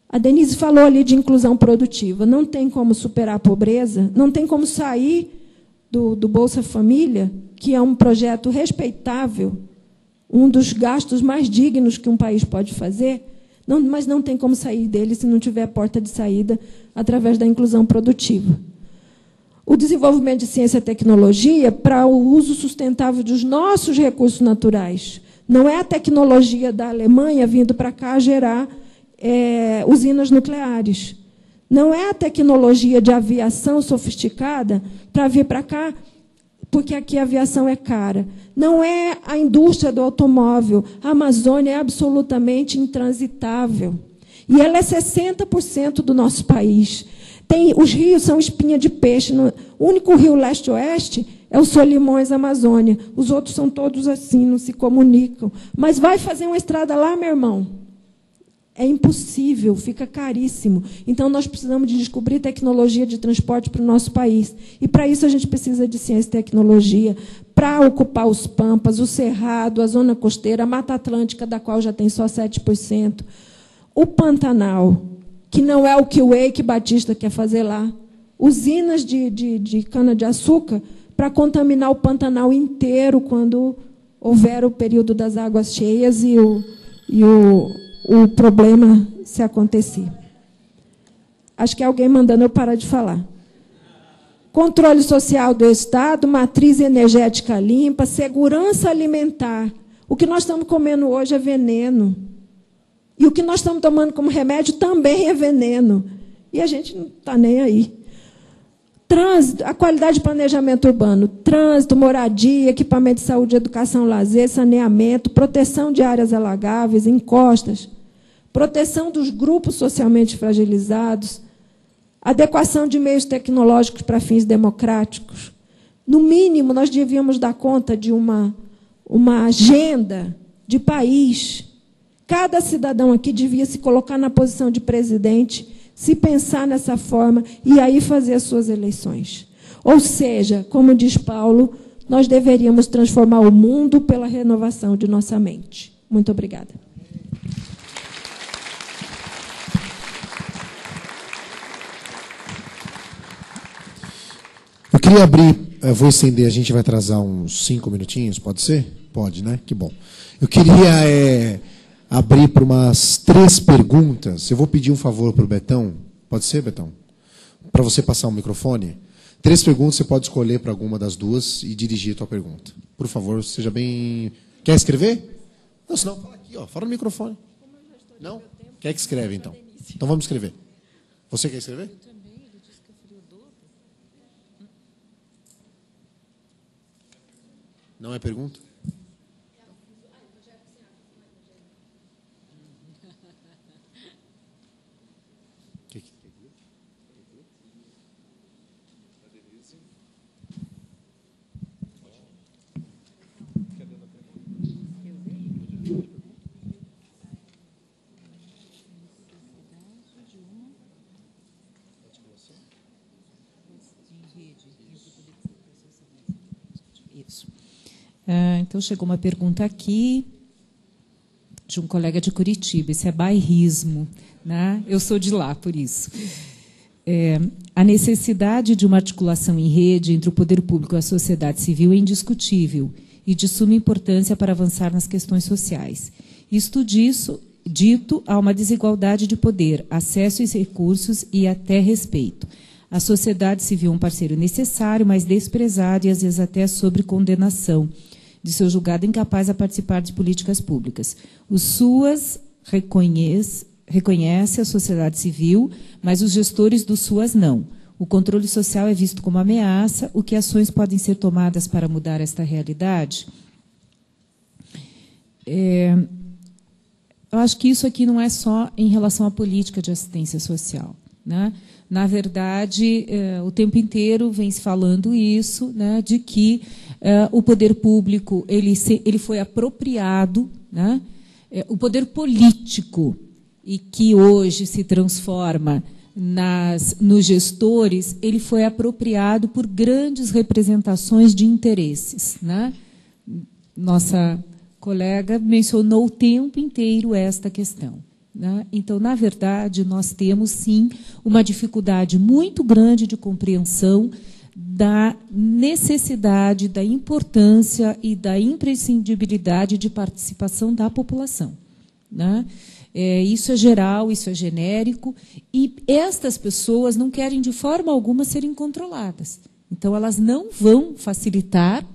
[SPEAKER 3] A Denise falou ali de inclusão produtiva. Não tem como superar a pobreza, não tem como sair do Bolsa Família, que é um projeto respeitável, um dos gastos mais dignos que um país pode fazer, mas não tem como sair dele se não tiver porta de saída através da inclusão produtiva. O desenvolvimento de ciência e tecnologia para o uso sustentável dos nossos recursos naturais. Não é a tecnologia da Alemanha vindo para cá gerar usinas nucleares. Não é a tecnologia de aviação sofisticada para vir para cá, porque aqui a aviação é cara. Não é a indústria do automóvel. A Amazônia é absolutamente intransitável. E ela é 60% do nosso país. Os rios são espinha de peixe. O único rio leste-oeste é o Solimões, Amazônia. Os outros são todos assim, não se comunicam. Mas vai fazer uma estrada lá, meu irmão? É impossível, fica caríssimo. Então, nós precisamos de descobrir tecnologia de transporte para o nosso país. E, para isso, a gente precisa de ciência e tecnologia para ocupar os Pampas, o Cerrado, a Zona Costeira, a Mata Atlântica, da qual já tem só 7%. O Pantanal, que não é o que o Eike Batista quer fazer lá. Usinas de cana-de-açúcar para contaminar o Pantanal inteiro quando houver o período das águas cheias e o problema se acontecer. Acho que é alguém mandando eu parar de falar. Controle social do Estado, matriz energética limpa, segurança alimentar. O que nós estamos comendo hoje é veneno. E o que nós estamos tomando como remédio também é veneno. E a gente não está nem aí. Trânsito, a qualidade de planejamento urbano, trânsito, moradia, equipamento de saúde, educação, lazer, saneamento, proteção de áreas alagáveis, encostas, proteção dos grupos socialmente fragilizados, adequação de meios tecnológicos para fins democráticos. No mínimo, nós devíamos dar conta de uma agenda de país. Cada cidadão aqui devia se colocar na posição de presidente, se pensar nessa forma e aí fazer as suas eleições. Ou seja, como diz Paulo, nós deveríamos transformar o mundo pela renovação de nossa mente. Muito obrigada.
[SPEAKER 1] Eu queria abrir, vou estender, a gente vai atrasar uns 5 minutinhos, pode ser? Pode, né? Que bom. Eu queria abrir para umas 3 perguntas. Eu vou pedir um favor para o Betão. Pode ser, Betão? Para você passar o microfone. 3 perguntas, você pode escolher para alguma das 2 e dirigir a tua pergunta. Por favor, seja bem... Quer escrever? Não, senão fala aqui, ó, fala no microfone. Não? Quer que escreve, então? Então vamos escrever. Você quer escrever? Não é pergunta?
[SPEAKER 2] Então, chegou uma pergunta aqui de um colega de Curitiba. Isso é bairrismo, né? Eu sou de lá, por isso. A necessidade de uma articulação em rede entre o poder público e a sociedade civil é indiscutível e de suma importância para avançar nas questões sociais. Isto dito, há uma desigualdade de poder, acesso a recursos e até respeito. A sociedade civil é um parceiro necessário, mas desprezado e às vezes até sob condenação, de seu julgado incapaz a participar de políticas públicas. O SUAS reconhece a sociedade civil, mas os gestores do SUAS não. O controle social é visto como ameaça. O que ações podem ser tomadas para mudar esta realidade? Eu acho que isso aqui não é só em relação à política de assistência social, né? Na verdade, o tempo inteiro vem se falando isso, né, de que o poder público ele foi apropriado, né, o poder político, e que hoje se transforma nos gestores, ele foi apropriado por grandes representações de interesses, né? Nossa colega mencionou o tempo inteiro esta questão, né? Então, na verdade, nós temos, sim, uma dificuldade muito grande de compreensão da necessidade, da importância e da imprescindibilidade de participação da população, né? Isso é geral, isso é genérico, e estas pessoas não querem de forma alguma serem controladas. Então, elas não vão facilitar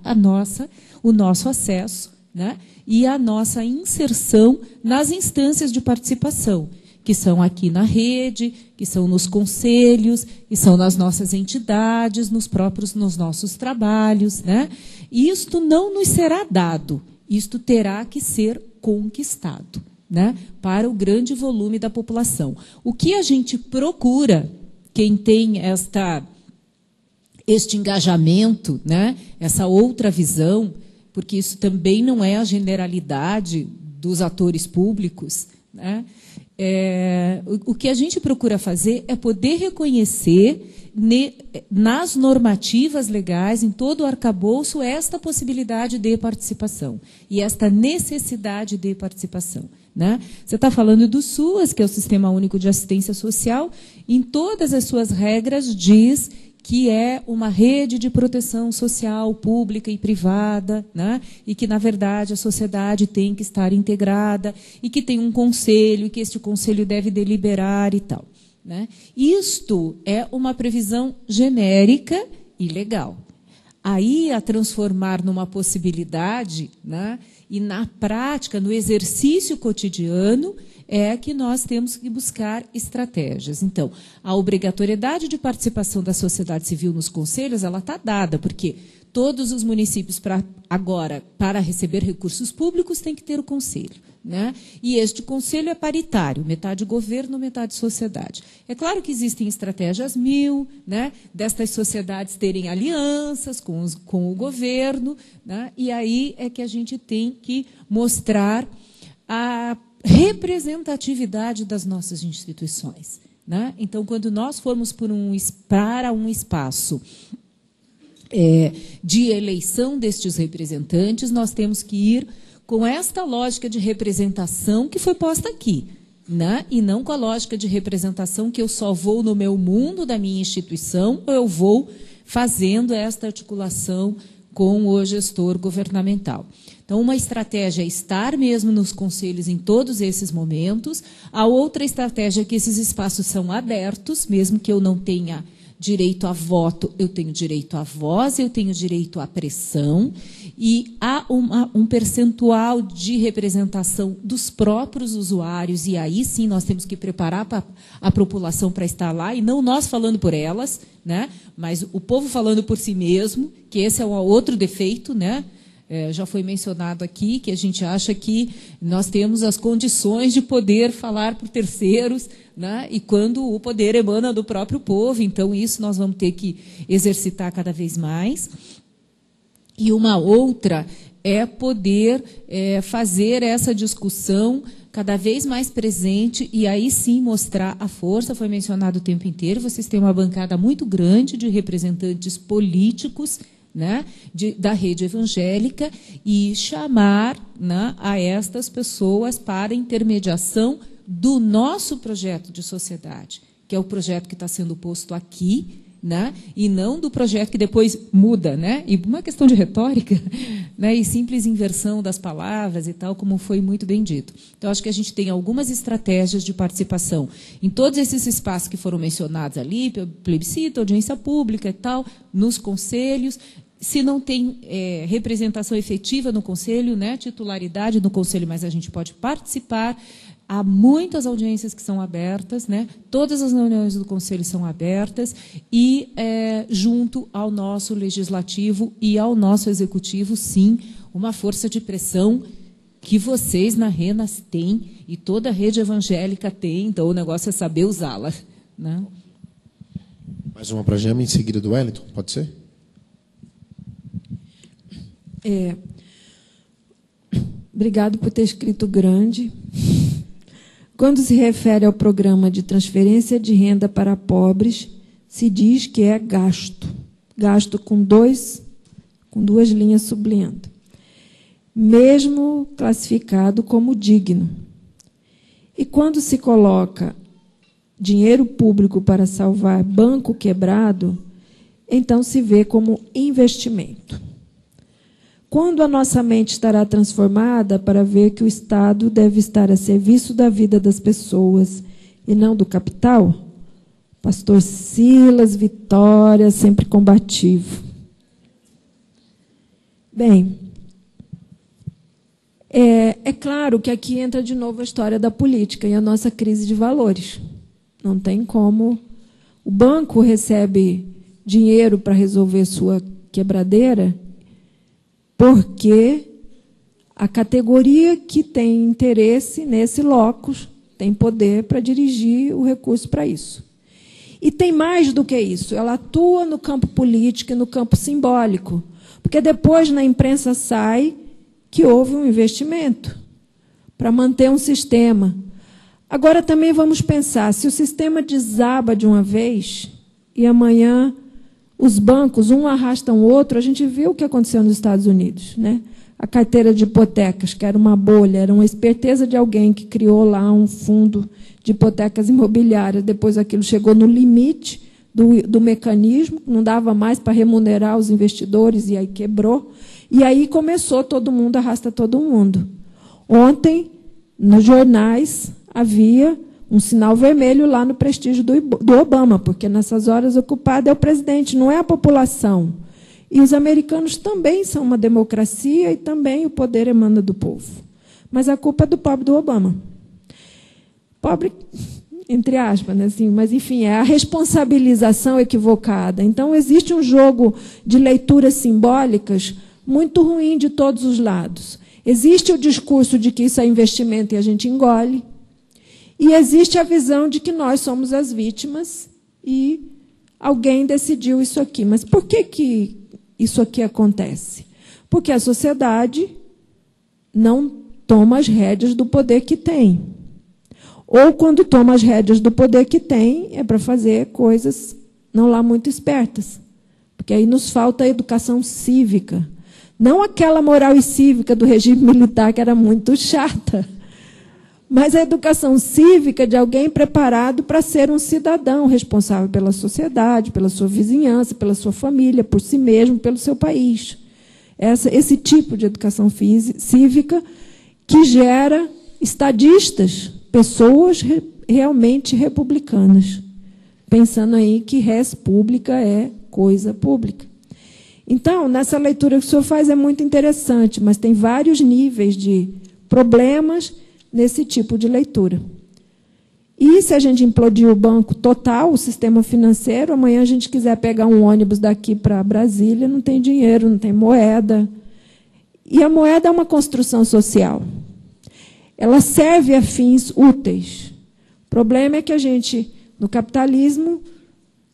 [SPEAKER 2] o nosso acesso, né, e a nossa inserção nas instâncias de participação, que são aqui na rede, que são nos conselhos, que são nas nossas entidades, nos nossos trabalhos, né? Isto não nos será dado, isto terá que ser conquistado, né, para o grande volume da população. O que a gente procura, quem tem este engajamento, né, essa outra visão, porque isso também não é a generalidade dos atores públicos, né, o que a gente procura fazer é poder reconhecer nas normativas legais, em todo o arcabouço, esta possibilidade de participação e esta necessidade de participação, né? Você está falando do SUAS, que é o Sistema Único de Assistência Social, em todas as suas regras diz que é uma rede de proteção social pública e privada, né? E que, na verdade, a sociedade tem que estar integrada e que tem um conselho, e que este conselho deve deliberar e tal, né? Isto é uma previsão genérica e legal. Aí, a transformar numa possibilidade, né, e na prática, no exercício cotidiano, é que nós temos que buscar estratégias. Então, a obrigatoriedade de participação da sociedade civil nos conselhos, ela está dada, porque todos os municípios, para receber recursos públicos, têm que ter o conselho, né? E este conselho é paritário, metade governo, metade sociedade. É claro que existem estratégias né, destas sociedades terem alianças com o governo, né? E aí é que a gente tem que mostrar a representatividade das nossas instituições, né? Então, quando nós formos para um espaço de eleição destes representantes, nós temos que ir com esta lógica de representação que foi posta aqui, né? E não com a lógica de representação que eu só vou no meu mundo da minha instituição, ou eu vou fazendo esta articulação com o gestor governamental. Então, uma estratégia é estar mesmo nos conselhos em todos esses momentos. A outra estratégia é que esses espaços são abertos, mesmo que eu não tenha direito a voto, eu tenho direito à voz, eu tenho direito à pressão, e há um percentual de representação dos próprios usuários, e aí sim nós temos que preparar a população para estar lá, e não nós falando por elas, né, mas o povo falando por si mesmo, que esse é um outro defeito, né? Já foi mencionado aqui que a gente acha que nós temos as condições de poder falar por terceiros, né? E quando o poder emana do próprio povo, então isso nós vamos ter que exercitar cada vez mais. E uma outra é poder fazer essa discussão cada vez mais presente e aí sim mostrar a força. Foi mencionado o tempo inteiro, vocês têm uma bancada muito grande de representantes políticos, né, da rede evangélica e chamar, né, a estas pessoas para intermediação do nosso projeto de sociedade, que é o projeto que está sendo posto aqui, né, e não do projeto que depois muda, né, e uma questão de retórica, né, e simples inversão das palavras e tal, como foi muito bem dito. Então, acho que a gente tem algumas estratégias de participação em todos esses espaços que foram mencionados ali, plebiscito, audiência pública e tal, nos conselhos. Se não tem representação efetiva no conselho, né, titularidade no conselho, mas a gente pode participar. Há muitas audiências que são abertas, né? Todas as reuniões do Conselho são abertas e, junto ao nosso Legislativo e ao nosso Executivo, sim, uma força de pressão que vocês na RENAS têm e toda a rede evangélica tem, então o negócio é saber usá-la, né?
[SPEAKER 1] Mais uma para a Gema, em seguida do Wellington, pode ser?
[SPEAKER 3] Obrigado por ter escrito grande. Quando se refere ao programa de transferência de renda para pobres, se diz que é gasto. Gasto com duas linhas sublinhando. Mesmo classificado como digno. E quando se coloca dinheiro público para salvar banco quebrado, então se vê como investimento. Quando a nossa mente estará transformada para ver que o Estado deve estar a serviço da vida das pessoas e não do capital? Pastor Silas Vitória, sempre combativo. Bem, é claro que aqui entra de novo a história da política e a nossa crise de valores. Não tem como. O banco recebe dinheiro para resolver sua quebradeira porque a categoria que tem interesse nesse locus tem poder para dirigir o recurso para isso. E tem mais do que isso, ela atua no campo político e no campo simbólico, porque depois na imprensa sai que houve um investimento para manter um sistema. Agora também vamos pensar, se o sistema desaba de uma vez e amanhã os bancos, um arrasta o outro, a gente viu o que aconteceu nos Estados Unidos, né? A carteira de hipotecas, que era uma bolha, era uma esperteza de alguém que criou lá um fundo de hipotecas imobiliárias. Depois aquilo chegou no limite do mecanismo, não dava mais para remunerar os investidores, e aí quebrou. E aí começou, todo mundo arrasta todo mundo. Ontem, nos jornais, havia um sinal vermelho lá no prestígio do Obama, porque nessas horas o culpado é o presidente, não é a população. E os americanos também são uma democracia e também o poder emana do povo. Mas a culpa é do pobre do Obama. Pobre, entre aspas, né? Assim, mas, enfim, é a responsabilização equivocada. Então, existe um jogo de leituras simbólicas muito ruim de todos os lados. Existe o discurso de que isso é investimento e a gente engole. E existe a visão de que nós somos as vítimas e alguém decidiu isso aqui. Mas por que isso aqui acontece? Porque a sociedade não toma as rédeas do poder que tem. Ou, quando toma as rédeas do poder que tem, é para fazer coisas não lá muito espertas. Porque aí nos falta a educação cívica. Não aquela moral e cívica do regime militar, que era muito chata, mas a educação cívica de alguém preparado para ser um cidadão responsável pela sociedade, pela sua vizinhança, pela sua família, por si mesmo, pelo seu país. Esse tipo de educação cívica que gera estadistas, pessoas realmente republicanas, pensando aí que res pública é coisa pública. Então, nessa leitura que o senhor faz é muito interessante, mas tem vários níveis de problemas nesse tipo de leitura. E se a gente implodir o banco total, o sistema financeiro, amanhã a gente quiser pegar um ônibus daqui para Brasília, não tem dinheiro, não tem moeda. E a moeda é uma construção social. Ela serve a fins úteis. O problema é que a gente, no capitalismo,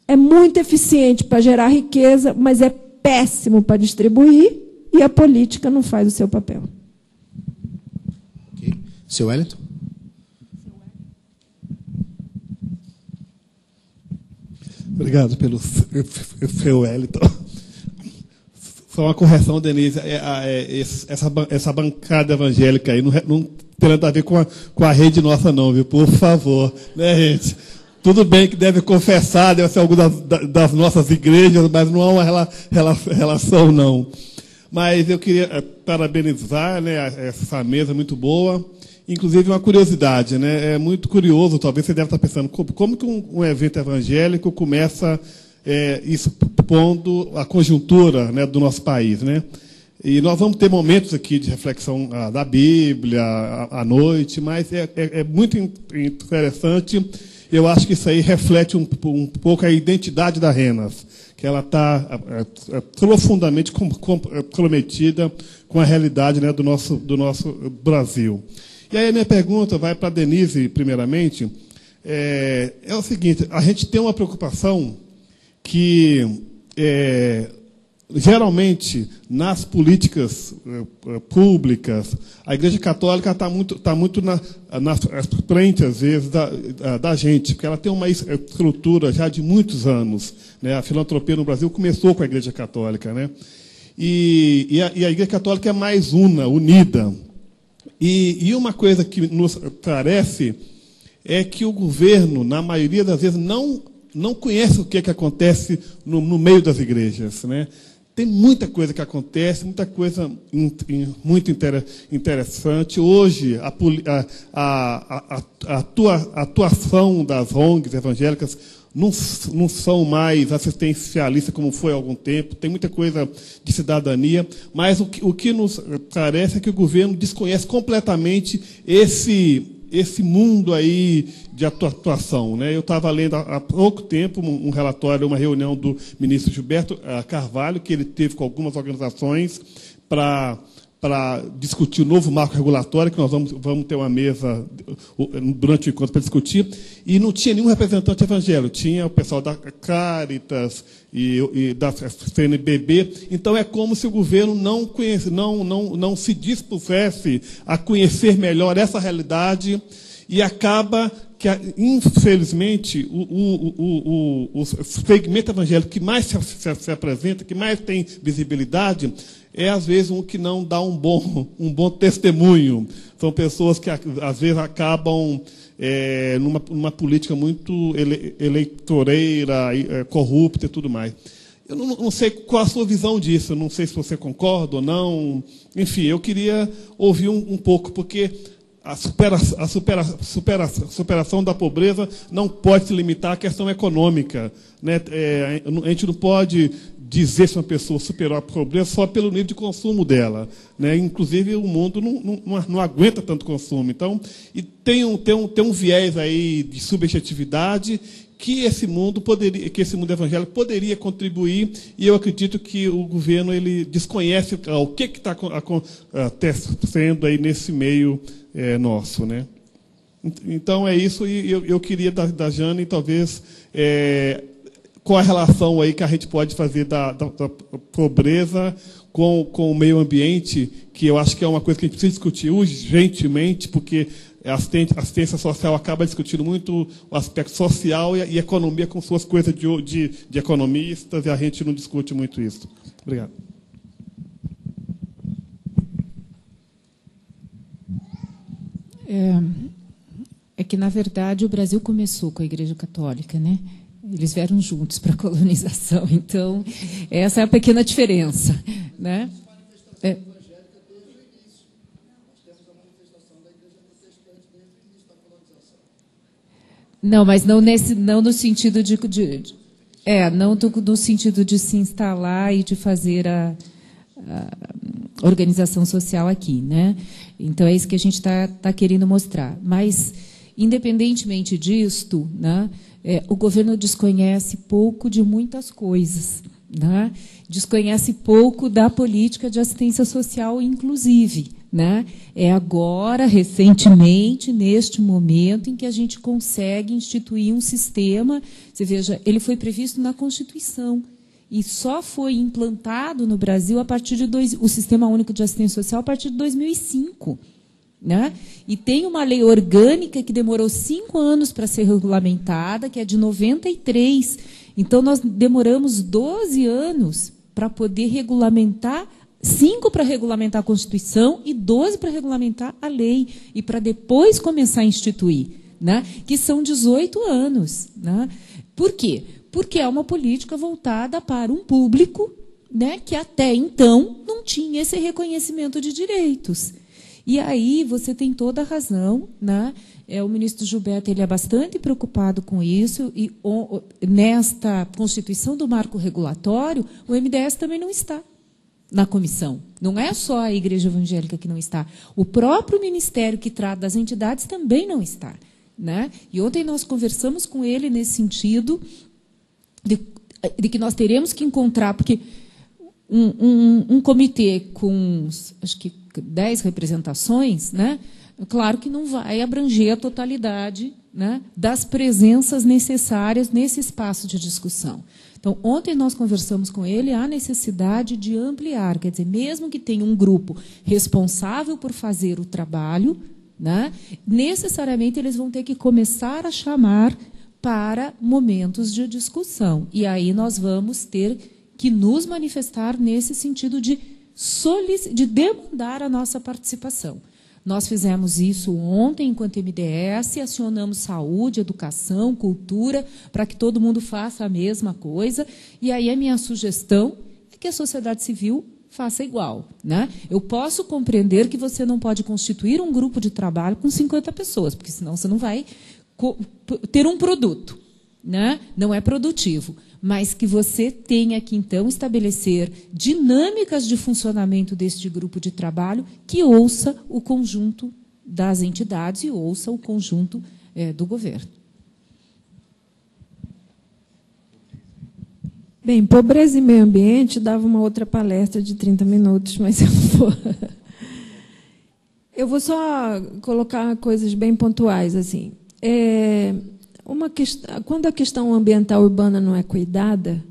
[SPEAKER 3] é muito eficiente para gerar riqueza, mas é péssimo para distribuir, e a política não faz o seu papel.
[SPEAKER 1] Okay. Seu Wellington?
[SPEAKER 4] Obrigado pelo seu Wellington. Só uma correção, Denise. Essa bancada evangélica aí não tem nada a ver com a rede nossa, não, viu? Por favor, né, gente? Tudo bem que deve confessar, deve ser alguma das nossas igrejas, mas não há uma relação, não. Mas eu queria parabenizar, né, essa mesa muito boa. Inclusive, uma curiosidade, né? É muito curioso, talvez você deve estar pensando, como que um evento evangélico começa expondo a conjuntura, né, do nosso país, né? E nós vamos ter momentos aqui de reflexão da Bíblia à noite, mas é muito interessante. Eu acho que isso aí reflete um pouco a identidade da Renas, que ela está profundamente comprometida com a realidade, né, do nosso Brasil. E aí a minha pergunta vai para a Denise, primeiramente. É o seguinte, a gente tem uma preocupação que, geralmente, nas políticas públicas, a Igreja Católica está muito na frente, às vezes, da gente, porque ela tem uma estrutura já de muitos anos, né? A filantropia no Brasil começou com a Igreja Católica, né? E a Igreja Católica é mais unida. E uma coisa que nos parece é que o governo, na maioria das vezes, não conhece o que acontece no meio das igrejas, né? Tem muita coisa que acontece, muita coisa muito interessante. Hoje, a atuação das ONGs evangélicas não são mais assistencialistas como foi há algum tempo, tem muita coisa de cidadania, mas o que nos parece é que o governo desconhece completamente esse mundo aí de atuação, né? Eu estava lendo há pouco tempo um relatório, uma reunião do ministro Gilberto Carvalho, que ele teve com algumas organizações para discutir o novo marco regulatório, que nós vamos ter uma mesa durante o encontro para discutir, e não tinha nenhum representante evangélico, tinha o pessoal da Caritas e da CNBB. Então, é como se o governo não se dispusesse a conhecer melhor essa realidade, e acaba que, infelizmente, o segmento evangélico que mais se apresenta, que mais tem visibilidade, é, às vezes, um que não dá um bom testemunho. São pessoas que, às vezes, acabam numa política muito eleitoreira, corrupta e tudo mais. Eu não sei qual a sua visão disso, eu não sei se você concorda ou não. Enfim, eu queria ouvir um pouco, porque a superação da pobreza não pode se limitar à questão econômica, né? A gente não pode dizer se uma pessoa superou a pobreza só pelo nível de consumo dela, né? Inclusive, o mundo não aguenta tanto consumo. Então, e tem um viés aí de subjetividade que esse mundo evangélico poderia contribuir, e eu acredito que o governo ele desconhece o que está acontecendo aí nesse meio nosso, né? Então é isso, e eu queria da Jane, talvez, qual a relação aí que a gente pode fazer da pobreza com o meio ambiente, que eu acho que é uma coisa que a gente precisa discutir urgentemente, porque a assistência social acaba discutindo muito o aspecto social e economia com suas coisas de economistas, e a gente não discute muito isso. Obrigado.
[SPEAKER 2] É que, na verdade, o Brasil começou com a Igreja Católica, né? Eles vieram juntos para a colonização. Então, essa é a pequena diferença, né? Não, mas não no sentido não no sentido de se instalar e de fazer a organização social aqui, né? Então é isso que a gente está querendo mostrar. Mas, independentemente disto, né, o governo desconhece pouco de muitas coisas, né? Desconhece pouco da política de assistência social, inclusive, né? É agora, recentemente, neste momento, em que a gente consegue instituir um sistema. Você veja, ele foi previsto na Constituição e só foi implantado no Brasil a partir de o Sistema Único de Assistência Social a partir de 2005. Né? E tem uma lei orgânica que demorou 5 anos para ser regulamentada, que é de 93. Então, nós demoramos 12 anos para poder regulamentar, 5 para regulamentar a Constituição e 12 para regulamentar a lei, e para depois começar a instituir, né? Que são 18 anos. Né? Por quê? Porque é uma política voltada para um público, né, que até então não tinha esse reconhecimento de direitos. E aí você tem toda a razão, né? O ministro Gilberto ele é bastante preocupado com isso, e nesta constituição do marco regulatório, o MDS também não está na comissão. Não é só a Igreja Evangélica que não está. O próprio Ministério que trata das entidades também não está. Né? E ontem nós conversamos com ele nesse sentido de que nós teremos que encontrar, porque um comitê com, acho que 10 representações, né? Claro que não vai abranger a totalidade, né, das presenças necessárias nesse espaço de discussão. Então, ontem nós conversamos com ele a necessidade de ampliar, quer dizer, mesmo que tenha um grupo responsável por fazer o trabalho, né, necessariamente eles vão ter que começar a chamar para momentos de discussão. E aí nós vamos ter que nos manifestar nesse sentido de demandar a nossa participação. Nós fizemos isso ontem, enquanto MDS, acionamos saúde, educação, cultura, para que todo mundo faça a mesma coisa. E aí a minha sugestão é que a sociedade civil faça igual. Né? Eu posso compreender que você não pode constituir um grupo de trabalho com 50 pessoas, porque senão você não vai ter um produto. Né? Não é produtivo. Mas que você tenha que, então, estabelecer dinâmicas de funcionamento deste grupo de trabalho que ouça o conjunto das entidades e ouça o conjunto do governo.
[SPEAKER 3] Bem, pobreza e meio ambiente dava uma outra palestra de 30 minutos, mas eu vou só colocar coisas bem pontuais. Assim. Quando a questão ambiental urbana não é cuidada,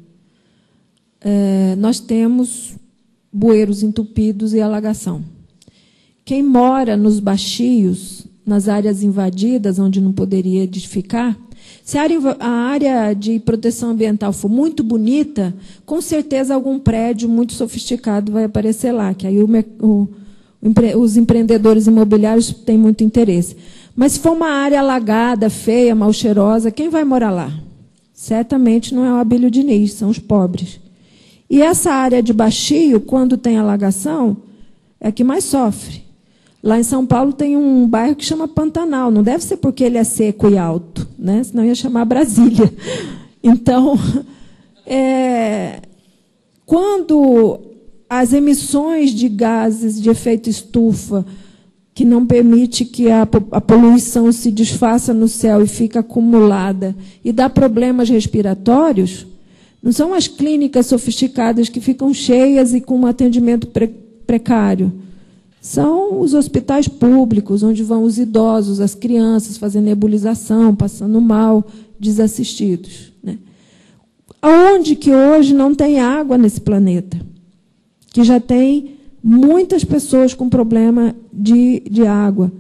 [SPEAKER 3] nós temos bueiros entupidos e alagação. Quem mora nos baixios, nas áreas invadidas, onde não poderia edificar, se a área de proteção ambiental for muito bonita, com certeza algum prédio muito sofisticado vai aparecer lá, que aí os empreendedores imobiliários têm muito interesse. Mas se for uma área alagada, feia, mal cheirosa, quem vai morar lá? Certamente não é o Abílio Diniz, são os pobres. E essa área de baixio, quando tem alagação, é a que mais sofre. Lá em São Paulo tem um bairro que chama Pantanal. Não deve ser porque ele é seco e alto, né? Senão ia chamar Brasília. Então, quando as emissões de gases de efeito estufa, que não permite que a poluição se desfaça no céu e fica acumulada e dá problemas respiratórios, não são as clínicas sofisticadas que ficam cheias e com um atendimento precário. São os hospitais públicos, onde vão os idosos, as crianças, fazendo nebulização, passando mal, desassistidos. Né? Aonde que hoje não tem água nesse planeta? Que já tem muitas pessoas com problema de água.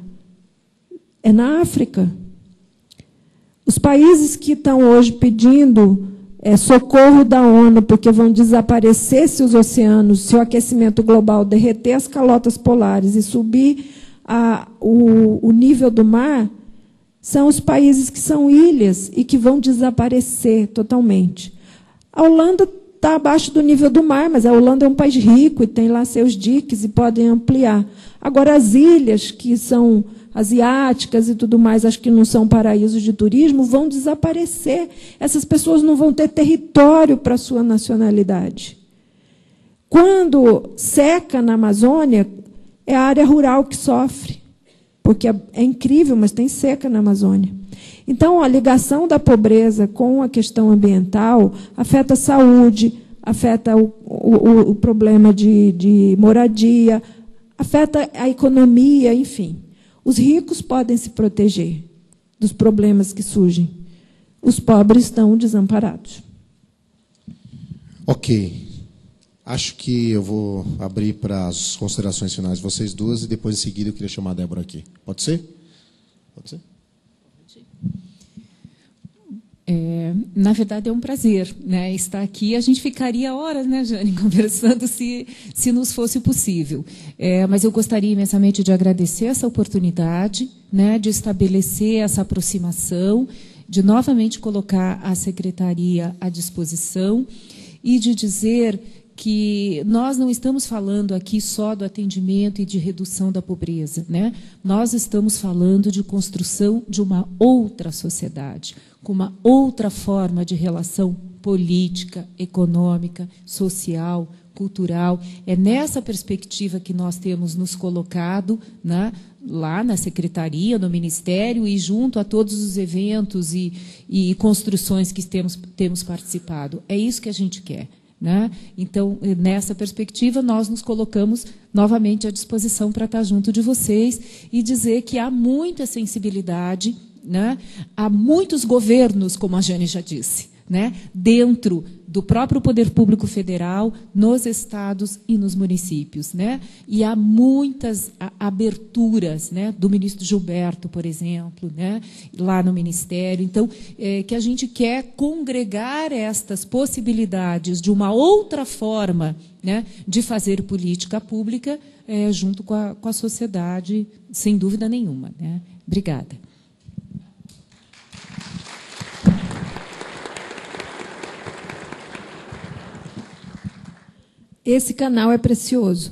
[SPEAKER 3] É na África. Os países que estão hoje pedindo socorro da ONU, porque vão desaparecer se os oceanos, se o aquecimento global derreter as calotas polares e subir o nível do mar, são os países que são ilhas e que vão desaparecer totalmente. A Holanda está abaixo do nível do mar, mas a Holanda é um país rico e tem lá seus diques e podem ampliar. Agora, as ilhas, que são asiáticas e tudo mais, acho que não são paraísos de turismo, vão desaparecer. Essas pessoas não vão ter território para a sua nacionalidade. Quando seca na Amazônia, é a área rural que sofre, porque é incrível, mas tem seca na Amazônia. Então, a ligação da pobreza com a questão ambiental afeta a saúde, afeta o problema de moradia, afeta a economia, enfim. Os ricos podem se proteger dos problemas que surgem. Os pobres estão desamparados.
[SPEAKER 1] Ok. Acho que eu vou abrir para as considerações finais de vocês duas e depois, em seguida, eu queria chamar a Débora aqui. Pode ser? Pode ser?
[SPEAKER 2] Na verdade, é um prazer, né, estar aqui. A gente ficaria horas, né, Jane, conversando se nos fosse possível. Mas eu gostaria imensamente de agradecer essa oportunidade, né, de estabelecer essa aproximação, de novamente colocar a Secretaria à disposição e de dizer que nós não estamos falando aqui só do atendimento e de redução da pobreza, né? Nós estamos falando de construção de uma outra sociedade, com uma outra forma de relação política, econômica, social, cultural. É nessa perspectiva que nós temos nos colocado, né, lá na Secretaria, no Ministério, e junto a todos os eventos e construções que temos participado. É isso que a gente quer. Né? Então, nessa perspectiva, nós nos colocamos novamente à disposição para estar junto de vocês e dizer que há muita sensibilidade, né? Há muitos governos, como a Jane já disse, né? Dentro do próprio Poder Público Federal, nos estados e nos municípios, né? E há muitas aberturas, né? Do ministro Gilberto, por exemplo, né? Lá no Ministério. Então, que a gente quer congregar estas possibilidades de uma outra forma, né? De fazer política pública junto com a sociedade, sem dúvida nenhuma, né? Obrigada.
[SPEAKER 3] Esse canal é precioso.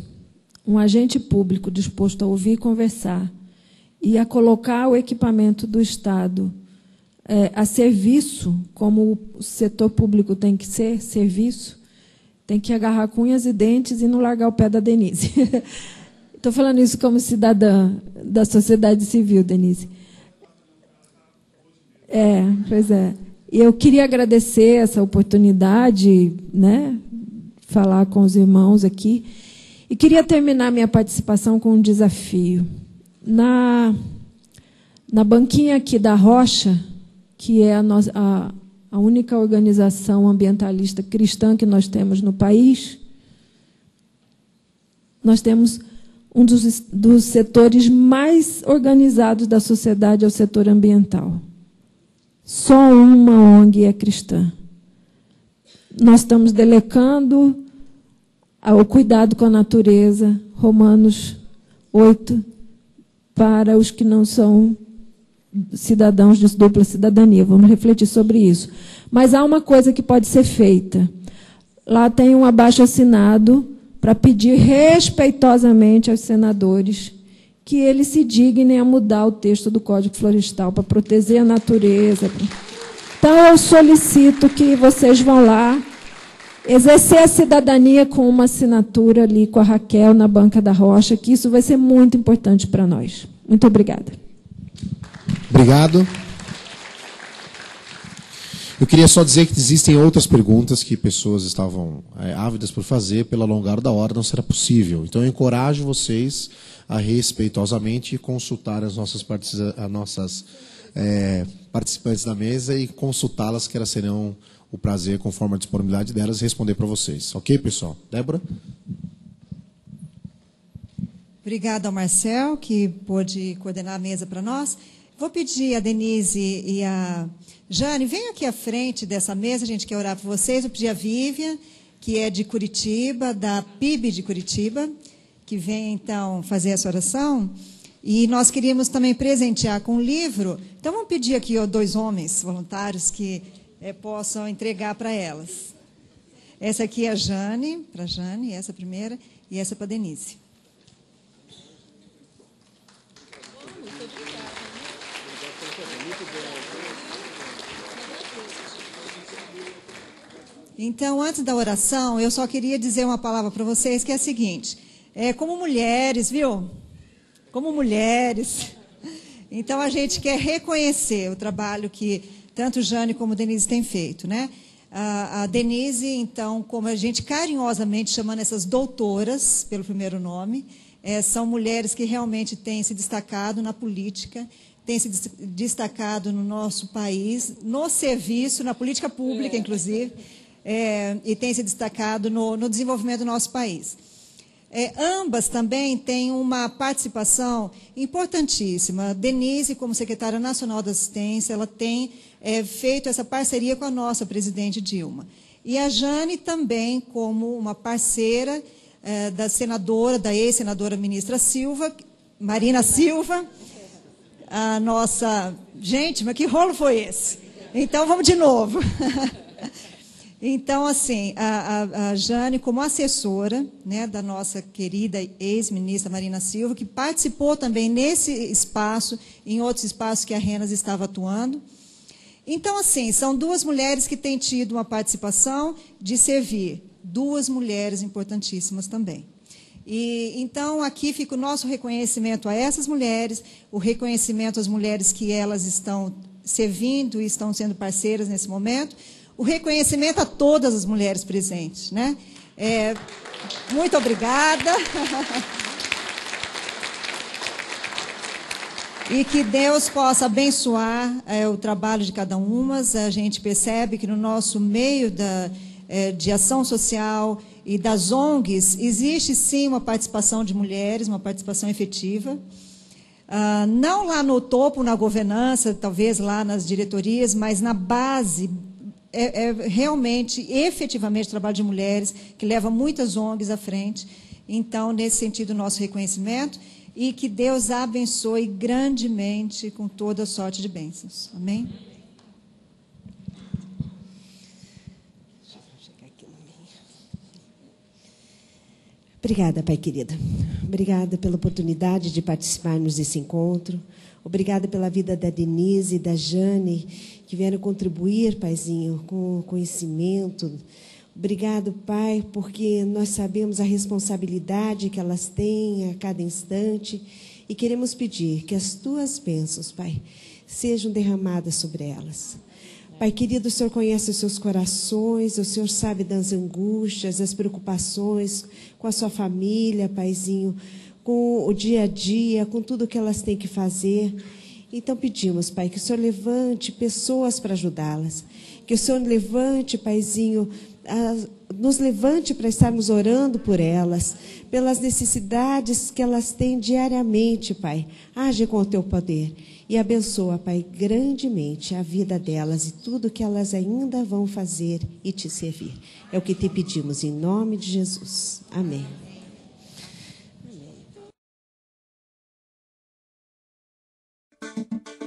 [SPEAKER 3] Um agente público disposto a ouvir e conversar e a colocar o equipamento do Estado a serviço, como o setor público tem que ser, serviço, tem que agarrar com unhas e dentes e não largar o pé da Denise. Estou falando isso como cidadã da sociedade civil, Denise. Pois é. E eu queria agradecer essa oportunidade, né? Falar com os irmãos aqui. E queria terminar minha participação com um desafio. Na banquinha aqui da Rocha, que é a única organização ambientalista cristã que nós temos no país, nós temos um dos setores mais organizados da sociedade, é o setor ambiental. Só uma ONG é cristã. Nós estamos delecando ao cuidado com a natureza, Romanos 8, para os que não são cidadãos de dupla cidadania. Vamos refletir sobre isso. Mas há uma coisa que pode ser feita. Lá tem um abaixo-assinado para pedir respeitosamente aos senadores que eles se dignem a mudar o texto do Código Florestal para proteger a natureza. Então, eu solicito que vocês vão lá exercer a cidadania com uma assinatura ali com a Raquel na Banca da Rocha, que isso vai ser muito importante para nós. Muito obrigada.
[SPEAKER 1] Obrigado. Eu queria só dizer que existem outras perguntas que pessoas estavam ávidas por fazer, pelo alongar da hora não será possível. Então, eu encorajo vocês a respeitosamente consultar as nossas participantes da mesa e consultá-las, que elas serão o prazer, conforme a disponibilidade delas, responder para vocês. Ok, pessoal? Débora?
[SPEAKER 5] Obrigada ao Marcel, que pôde coordenar a mesa para nós. Vou pedir a Denise e a Jane, venham aqui à frente dessa mesa, a gente quer orar por vocês. Vou pedir a Vivian, que é de Curitiba, da PIB de Curitiba, que vem, então, fazer essa oração. E nós queríamos também presentear com um livro. Então, vamos pedir aqui 2 homens voluntários que possam entregar para elas. Essa aqui é a Jane, para a Jane, essa primeira, e essa para a Denise. Então, antes da oração, eu só queria dizer uma palavra para vocês, que é a seguinte. Como mulheres, viu? Como mulheres. Então, a gente quer reconhecer o trabalho que tanto Jane como Denise têm feito, né? A Denise, então, como a gente carinhosamente chamando essas doutoras, pelo primeiro nome, são mulheres que realmente têm se destacado na política, têm se destacado no nosso país, no serviço, na política pública, inclusive, e têm se destacado no desenvolvimento do nosso país. Ambas também têm uma participação importantíssima. Denise, como secretária nacional da assistência, ela tem feito essa parceria com a nossa presidente Dilma. E a Jane também, como uma parceira da ex-senadora ministra Silva, Marina Silva, a nossa... Gente, mas que rolo foi esse? Então, vamos de novo. Então, assim, a Jane, como assessora, né, da nossa querida ex-ministra Marina Silva, que participou também nesse espaço, em outros espaços que a Renas estava atuando. Então, assim, são duas mulheres que têm tido uma participação de servir, duas mulheres importantíssimas também. E, então, aqui fica o nosso reconhecimento a essas mulheres, o reconhecimento às mulheres que elas estão servindo e estão sendo parceiras nesse momento, o reconhecimento a todas as mulheres presentes, né? Muito obrigada. E que Deus possa abençoar o trabalho de cada uma. A gente percebe que no nosso meio de ação social e das ONGs existe sim uma participação de mulheres, uma participação efetiva. Não lá no topo, na governança, talvez lá nas diretorias, mas na base... realmente, efetivamente, o trabalho de mulheres, que leva muitas ONGs à frente. Então, nesse sentido, nosso reconhecimento, e que Deus abençoe grandemente com toda sorte de bênçãos. Amém?
[SPEAKER 6] Obrigada, Pai querida. Obrigada pela oportunidade de participarmos desse encontro. Obrigada pela vida da Denise e da Jane, que vieram contribuir, Paizinho, com o conhecimento. Obrigado, Pai, porque nós sabemos a responsabilidade que elas têm a cada instante e queremos pedir que as Tuas bênçãos, Pai, sejam derramadas sobre elas. Pai querido, o Senhor conhece os seus corações, o Senhor sabe das angústias, das preocupações com a sua família, Paizinho, com o dia a dia, com tudo que elas têm que fazer. Então pedimos, Pai, que o Senhor levante pessoas para ajudá-las, que o Senhor levante, Paizinho, nos levante para estarmos orando por elas, pelas necessidades que elas têm diariamente, Pai. Age com o Teu poder e abençoa, Pai, grandemente a vida delas e tudo que elas ainda vão fazer e Te servir. É o que Te pedimos em nome de Jesus. Amém. Amém.